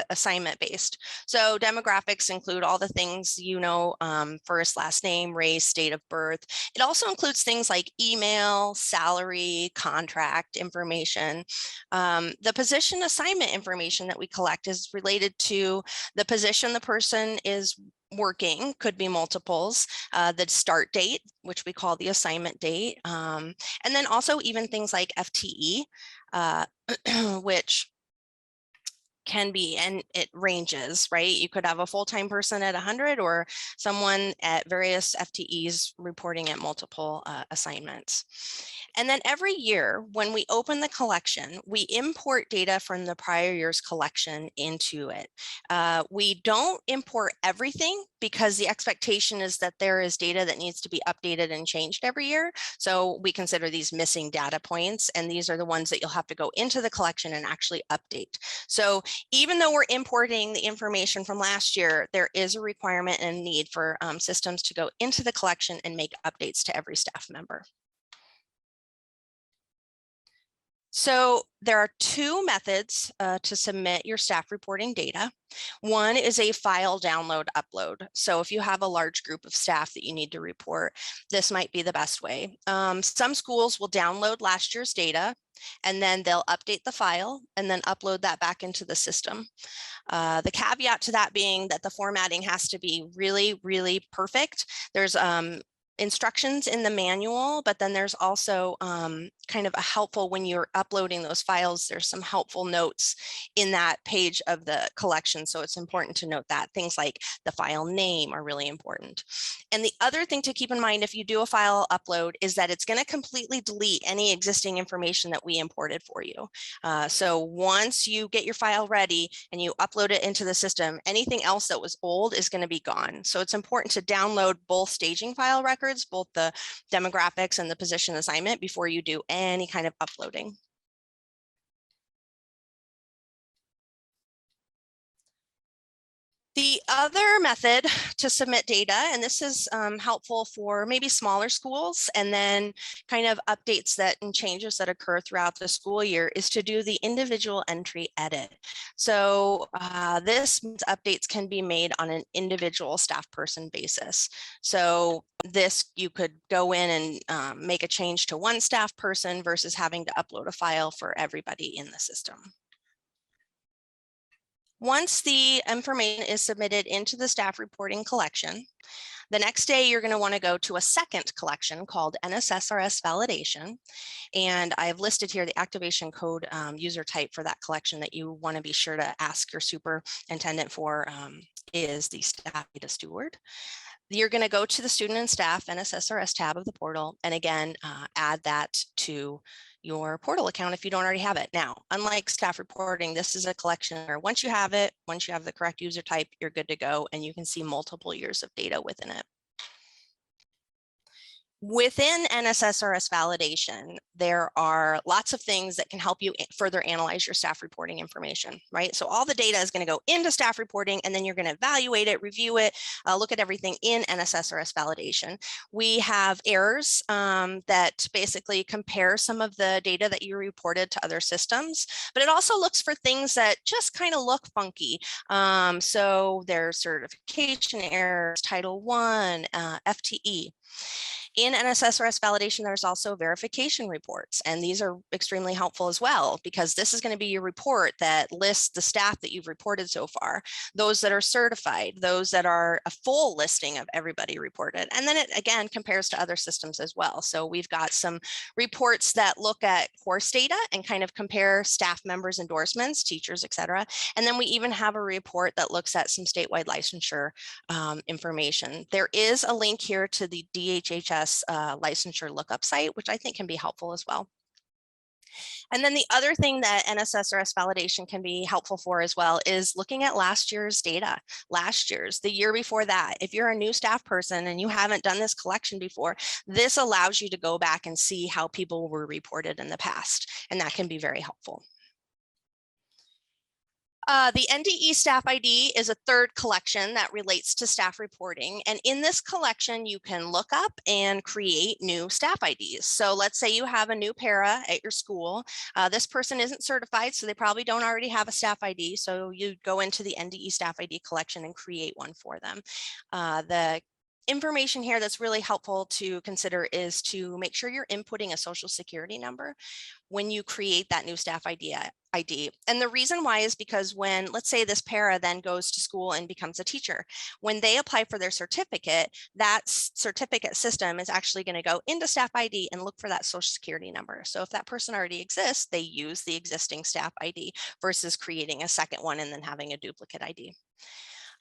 assignment based. So demographics include all the things, you know, first, last name, race, date of birth. It also includes things like email, salary, contract information. The position assignment information that we collect is related to the position the person is working, could be multiples, the start date, which we call the assignment date, and then also even things like FTE, which can be, and it ranges, right? You could have a full-time person at 100 or someone at various FTEs reporting at multiple assignments. And then every year when we open the collection, we import data from the prior year's collection into it. We don't import everything because the expectation is that there is data that needs to be updated and changed every year. So we consider these missing data points, and these are the ones that you'll have to go into the collection and actually update. So even though we're importing the information from last year, there is a requirement and need for systems to go into the collection and make updates to every staff member. So there are two methods to submit your staff reporting data. One is a file download upload. So if you have a large group of staff that you need to report, this might be the best way. Some schools will download last year's data and then they'll update the file and then upload that back into the system. The caveat to that being that the formatting has to be really, really perfect. There's instructions in the manual, but then there's also kind of a helpful, when you're uploading those files, there's some helpful notes in that page of the collection. So it's important to note that things like the file name are really important. And the other thing to keep in mind if you do a file upload is that it's going to completely delete any existing information that we imported for you. So once you get your file ready and you upload it into the system, anything else that was old is going to be gone. So it's important to download both staging file records, both the demographics and the position assignment, before you do any kind of uploading. The other method to submit data, and this is helpful for maybe smaller schools and then kind of updates that and changes that occur throughout the school year, is to do the individual entry edit. So this updates can be made on an individual staff person basis. So this, you could go in and make a change to one staff person versus having to upload a file for everybody in the system. Once the information is submitted into the staff reporting collection, the next day you're going to want to go to a second collection called NSSRS validation. And I've listed here the activation code user type for that collection that you want to be sure to ask your superintendent for is the staff data steward. You're going to go to the student and staff NSSRS tab of the portal, and again, add that to your portal account if you don't already have it. Now, unlike staff reporting, this is a collection where once you have it, once you have the correct user type, you're good to go, and you can see multiple years of data within it. Within NSSRS validation, there are lots of things that can help you further analyze your staff reporting information, right? So all the data is going to go into staff reporting, and then you're going to evaluate it, review it, look at everything in NSSRS validation. We have errors that basically compare some of the data that you reported to other systems, but it also looks for things that just kind of look funky. So there's certification errors, Title I, FTE. In NSSRS validation, there's also verification reports, and these are extremely helpful as well, because this is going to be your report that lists the staff that you've reported so far, those that are certified, those that are a full listing of everybody reported. And then it again compares to other systems as well. So we've got some reports that look at course data and kind of compare staff members' endorsements, teachers, et cetera. And then we even have a report that looks at some statewide licensure information. There is a link here to the DHHS NSS licensure lookup site, which I think can be helpful as well. And then the other thing that NSSRS validation can be helpful for as well is looking at last year's data, the year before that. If you're a new staff person and you haven't done this collection before, this allows you to go back and see how people were reported in the past, and that can be very helpful. The NDE staff ID is a third collection that relates to staff reporting. And in this collection, you can look up and create new staff IDs. So let's say you have a new para at your school. This person isn't certified, so they probably don't already have a staff ID. So you go into the NDE staff ID collection and create one for them. The information here that's really helpful to consider is to make sure you're inputting a social security number when you create that new staff ID. And the reason why is because when, let's say this para then goes to school and becomes a teacher, when they apply for their certificate, that certificate system is actually going to go into staff ID and look for that social security number. So if that person already exists, they use the existing staff ID versus creating a second one and then having a duplicate ID.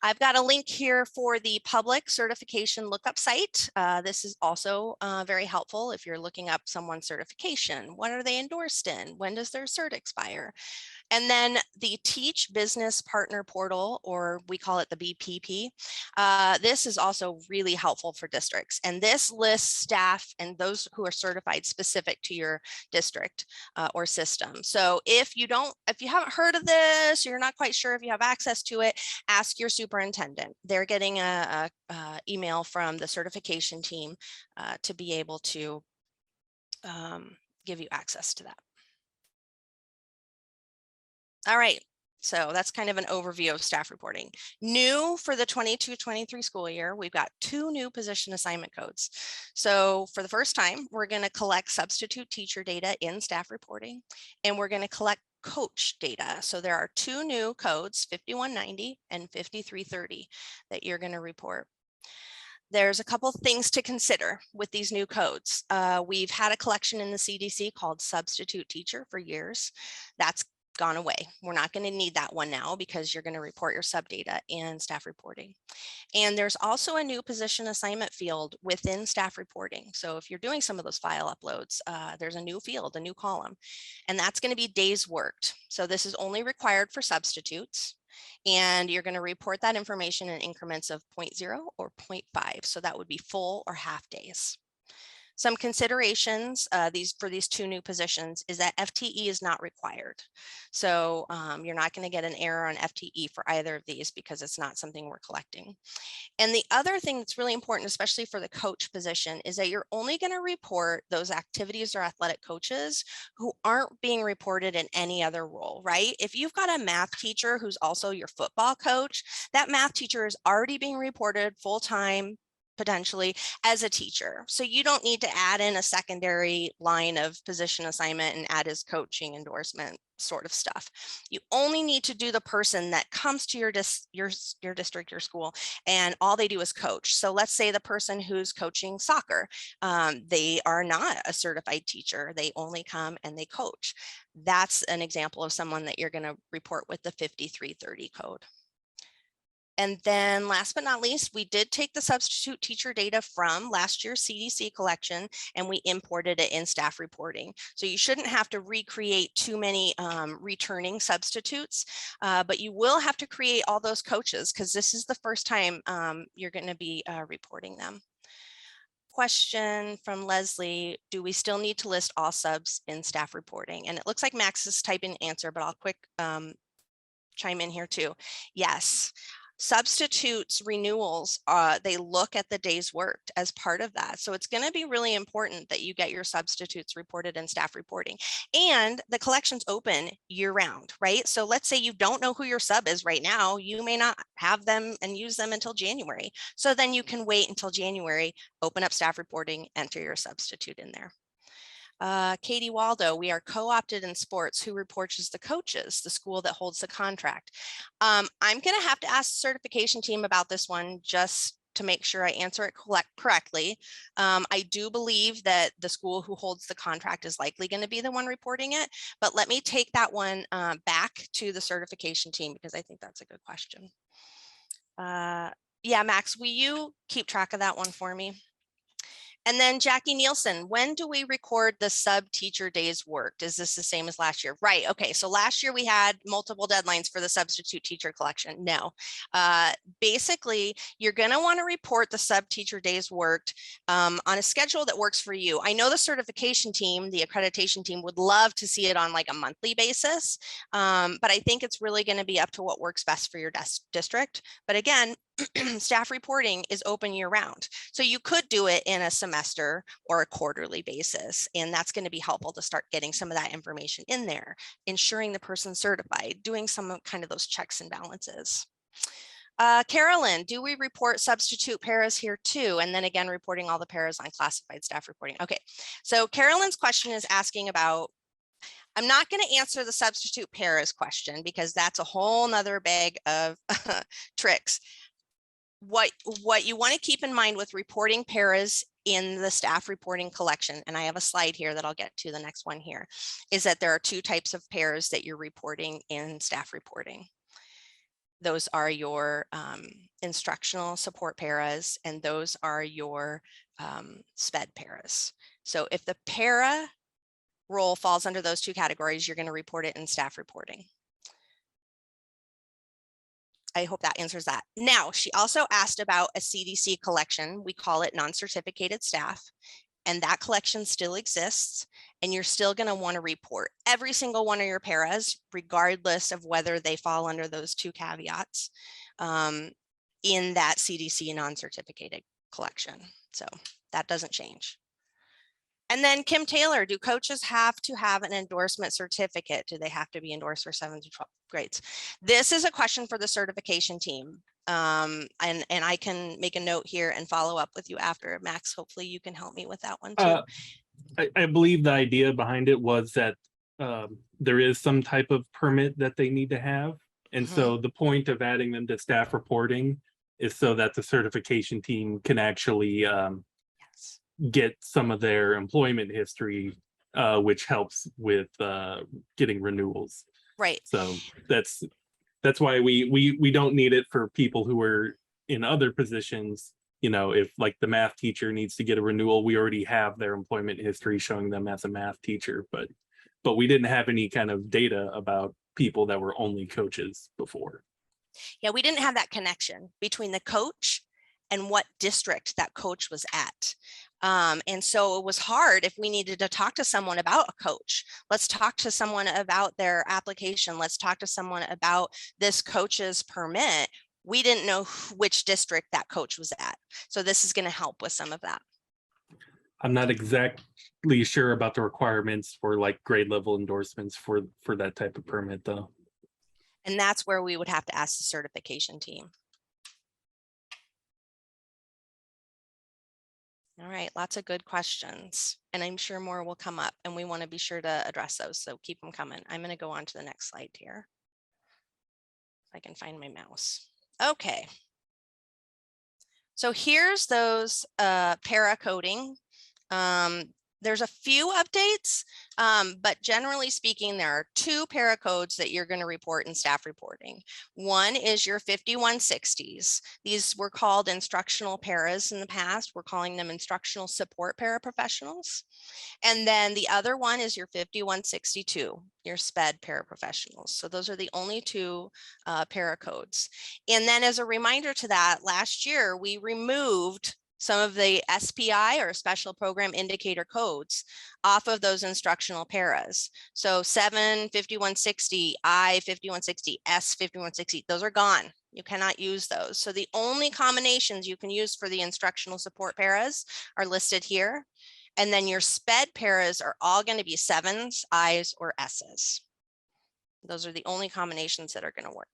I've got a link here for the public certification lookup site. This is also very helpful if you're looking up someone's certification. What are they endorsed in? When does their cert expire? And then the Teach Business Partner Portal, or we call it the BPP. This is also really helpful for districts. And this lists staff and those who are certified specific to your district or system. So if you haven't heard of this, you're not quite sure if you have access to it, ask your superintendent. They're getting a email from the certification team to be able to give you access to that. All right, so that's kind of an overview of staff reporting. New for the 22-23 school year, we've got 2 new position assignment codes. So for the first time, we're going to collect substitute teacher data in staff reporting, and we're going to collect coach data. So there are 2 new codes, 5190 and 5330, that you're going to report. There's a couple things to consider with these new codes. We've had a collection in the CDC called substitute teacher for years. That's gone away. We're not going to need that one now because you're going to report your sub data in staff reporting. And there's also a new position assignment field within staff reporting. So if you're doing some of those file uploads, there's a new field, a new column, and that's going to be days worked. So this is only required for substitutes. And you're going to report that information in increments of 0.0 or 0.5. So that would be full or half days. Some considerations for these 2 new positions is that FTE is not required. So you're not going to get an error on FTE for either of these because it's not something we're collecting. And the other thing that's really important, especially for the coach position, is that you're only going to report those activities or athletic coaches who aren't being reported in any other role, right? If you've got a math teacher who's also your football coach, that math teacher is already being reported full-time, potentially, as a teacher. So you don't need to add in a secondary line of position assignment and add his coaching endorsement sort of stuff. You only need to do the person that comes to your district, your school, and all they do is coach. So let's say the person who's coaching soccer, they are not a certified teacher. They only come and they coach. That's an example of someone that you're going to report with the 5330 code. And then last but not least, we did take the substitute teacher data from last year's CDC collection and we imported it in staff reporting. So you shouldn't have to recreate too many returning substitutes, but you will have to create all those coaches because this is the first time you're going to be reporting them. Question from Leslie, do we still need to list all subs in staff reporting? And it looks like Max is typing answer, but I'll quick chime in here too. Yes. Substitutes renewals, they look at the days worked as part of that. So it's going to be really important that you get your substitutes reported in staff reporting. And the collection's open year round, right? So let's say you don't know who your sub is right now. You may not have them and use them until January. So then you can wait until January, open up staff reporting, enter your substitute in there. Katie Waldo, we are co-opted in sports. Who reports as the coaches, the school that holds the contract? I'm going to have to ask the certification team about this one just to make sure I answer it correctly. I do believe that the school who holds the contract is likely going to be the one reporting it, but let me take that one back to the certification team because I think that's a good question. Yeah, Max, will you keep track of that one for me? And then Jackie Nielsen, when do we record the sub teacher days worked? Is this the same as last year? Right. Okay. So last year we had multiple deadlines for the substitute teacher collection. No, basically you're going to want to report the sub teacher days worked on a schedule that works for you. I know the certification team, the accreditation team would love to see it on like a monthly basis. But I think it's really going to be up to what works best for your district. But again, staff reporting is open year round. So you could do it in a semester or a quarterly basis. And that's going to be helpful to start getting some of that information in there, ensuring the person's certified, doing some kind of those checks and balances. Carolyn, do we report substitute paras here too? And then again, reporting all the paras on classified staff reporting. Okay, so Carolyn's question is asking about, I'm not going to answer the substitute paras question because that's a whole nother bag of tricks. What you want to keep in mind with reporting paras in the staff reporting collection, and I have a slide here that I'll get to, the next one here, is that there are two types of paras that you're reporting in staff reporting. Those are your instructional support paras, and those are your SPED paras. So if the para role falls under those two categories, you're going to report it in staff reporting. I hope that answers that. Now, she also asked about a CDC collection. We call it non-certificated staff, and that collection still exists, and you're still going to want to report every single one of your paras, regardless of whether they fall under those two caveats in that CDC non-certificated collection. So that doesn't change. And then Kim Taylor, do coaches have to have an endorsement certificate? Do they have to be endorsed for 7 to 12 grades? This is a question for the certification team. And I can make a note here and follow up with you after. Max, hopefully you can help me with that one too. I believe the idea behind it was that there is some type of permit that they need to have. And so the point of adding them to staff reporting is so that the certification team can actually get some of their employment history, which helps with getting renewals. Right. So that's why we don't need it for people who are in other positions. You know, if like the math teacher needs to get a renewal, we already have their employment history showing them as a math teacher, but we didn't have any kind of data about people that were only coaches before. Yeah, we didn't have that connection between the coach and what district that coach was at. And so it was hard if we needed to talk to someone about a coach. Let's talk to someone about their application. Let's talk to someone about this coach's permit. We didn't know which district that coach was at. So this is going to help with some of that. I'm not exactly sure about the requirements for like grade level endorsements for that type of permit though. And that's where we would have to ask the certification team. All right, lots of good questions, and I'm sure more will come up, and we want to be sure to address those, so keep them coming. I'm going to go on to the next slide here. If I can find my mouse. Okay. So here's those para coding. There's a few updates, but generally speaking, there are two para codes that you're going to report in staff reporting. One is your 5160s. These were called instructional paras in the past. We're calling them instructional support paraprofessionals. And then the other one is your 5162, your SPED paraprofessionals. So those are the only two para codes. And then as a reminder to that, last year we removed some of the SPI or special program indicator codes off of those instructional paras. So 7 5160, I 5160, S 5160, those are gone. You cannot use those. So the only combinations you can use for the instructional support paras are listed here. And then your SPED paras are all going to be 7s, I's, or S's. Those are the only combinations that are going to work.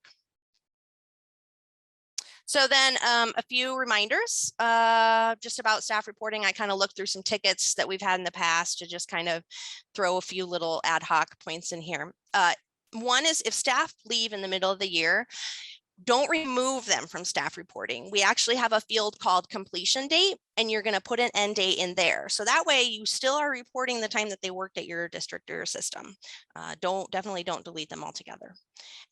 So then a few reminders just about staff reporting. I kind of looked through some tickets that we've had in the past to just kind of throw a few little ad hoc points in here. One is if staff leave in the middle of the year, don't remove them from staff reporting. We actually have a field called completion date, and you're going to put an end date in there. So that way you still are reporting the time that they worked at your district or your system. Definitely don't delete them altogether.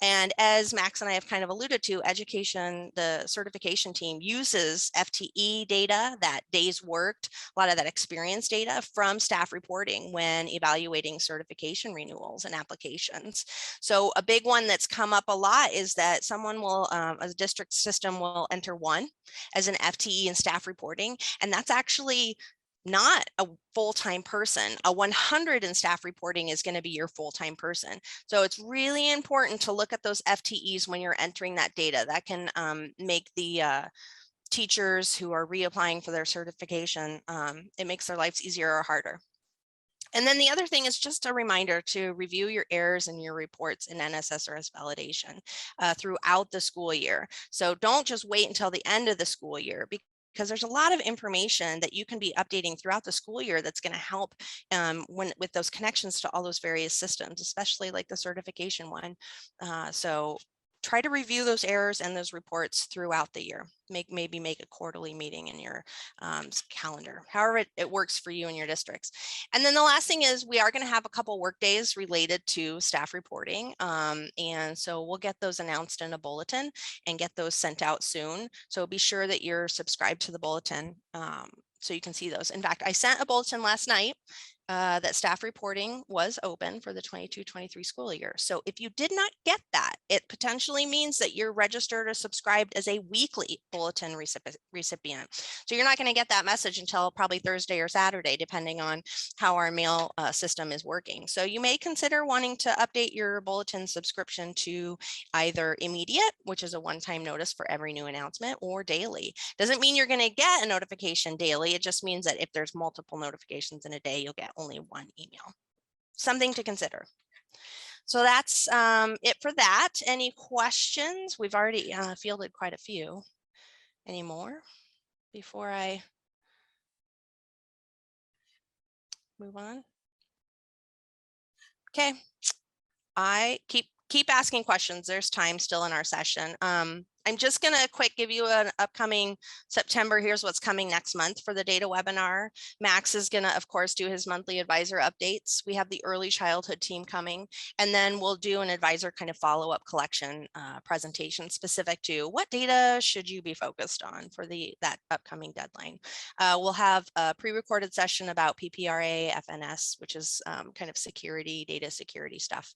And as Max and I have kind of alluded to, education, the certification team uses FTE data, that days worked, a lot of that experience data from staff reporting when evaluating certification renewals and applications. So a big one that's come up a lot is that someone will, a district system will enter one as an FTE in staff reporting, and that's actually not a full-time person. A 100 in staff reporting is going to be your full-time person. So it's really important to look at those FTEs when you're entering that data. That can make the teachers who are reapplying for their certification, it makes their lives easier or harder. And then the other thing is just a reminder to review your errors and your reports in NSSRS validation throughout the school year. So don't just wait until the end of the school year, because there's a lot of information that you can be updating throughout the school year that's going to help with those connections to all those various systems, especially like the certification one. So try to review those errors and those reports throughout the year. Maybe make a quarterly meeting in your calendar, however it works for you and your districts. And then the last thing is we are going to have a couple work days related to staff reporting. And so we'll get those announced in a bulletin and get those sent out soon. So be sure that you're subscribed to the bulletin so you can see those. In fact, I sent a bulletin last night that staff reporting was open for the 22-23 school year. So if you did not get that, it potentially means that you're registered or subscribed as a weekly bulletin recipient. So you're not going to get that message until probably Thursday or Saturday, depending on how our mail system is working. So you may consider wanting to update your bulletin subscription to either immediate, which is a one-time notice for every new announcement, or daily. Doesn't mean you're going to get a notification daily. It just means that if there's multiple notifications in a day, you'll get only one email. Something to consider. So that's it for that. Any questions? We've already fielded quite a few. Any more before I move on? Okay. I keep asking questions. There's time still in our session. I'm just going to quick give you an upcoming September. Here's what's coming next month for the data webinar. Max is going to, of course, do his monthly advisor updates. We have the early childhood team coming, and then we'll do an advisor kind of follow-up collection presentation specific to what data should you be focused on for that upcoming deadline. We'll have a pre-recorded session about PPRA, FNS, which is kind of security, data security stuff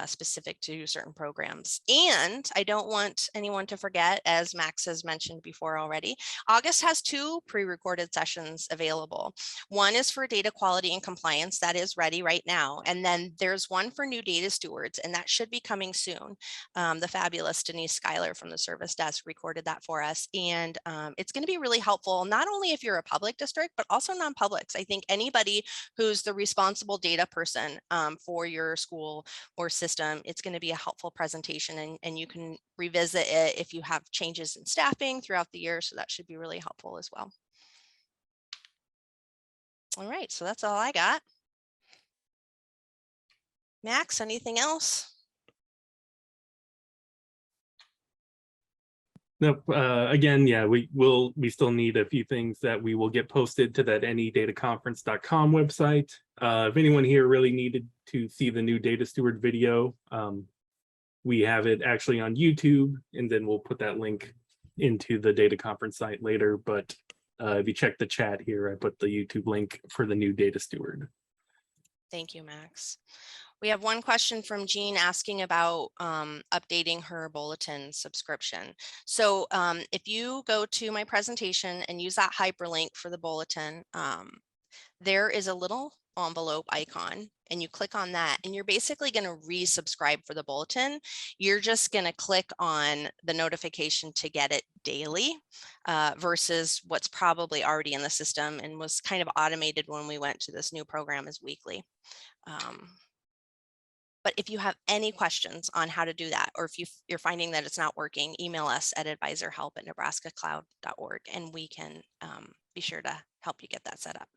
specific to certain programs. And I don't want anyone to forget, as Max has mentioned before already, August has 2 pre-recorded sessions available. One is for data quality and compliance, that is ready right now. And then there's one for new data stewards, and that should be coming soon. The fabulous Denise Schuyler from the service desk recorded that for us. And it's going to be really helpful, not only if you're a public district, but also non-publics. I think anybody who's the responsible data person for your school or system, it's going to be a helpful presentation, and you can revisit it if you have changes in staffing throughout the year. So that should be really helpful as well. All right, so that's all I got. Max, anything else? Nope. Again, yeah, we still need a few things that we will get posted to that nedataconference.com website. If anyone here really needed to see the new data steward video, we have it actually on YouTube, and then we'll put that link into the data conference site later. But if you check the chat here, I put the YouTube link for the new data steward. Thank you, Max. We have one question from Jean asking about updating her bulletin subscription. So if you go to my presentation and use that hyperlink for the bulletin, there is a little envelope icon, and you click on that, and you're basically going to resubscribe for the bulletin. You're just going to click on the notification to get it daily versus what's probably already in the system and was kind of automated when we went to this new program as weekly. But if you have any questions on how to do that, or if you're finding that it's not working, email us at advisorhelp@nebraskacloud.org, and we can be sure to help you get that set up.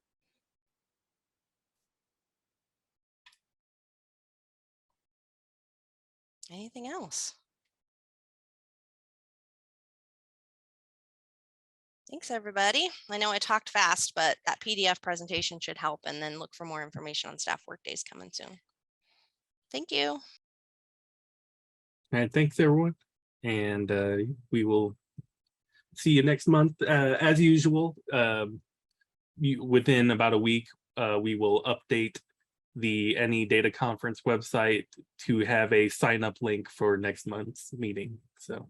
Anything else? Thanks, everybody. I know I talked fast, but that PDF presentation should help, and then look for more information on staff workdays coming soon. Thank you. And thanks everyone. And we will see you next month. As usual, within about a week, we will update the Any Data Conference website to have a sign up link for next month's meeting. So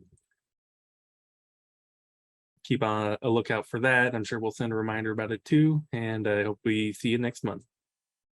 keep on a lookout for that. I'm sure we'll send a reminder about it too. And I hope we see you next month.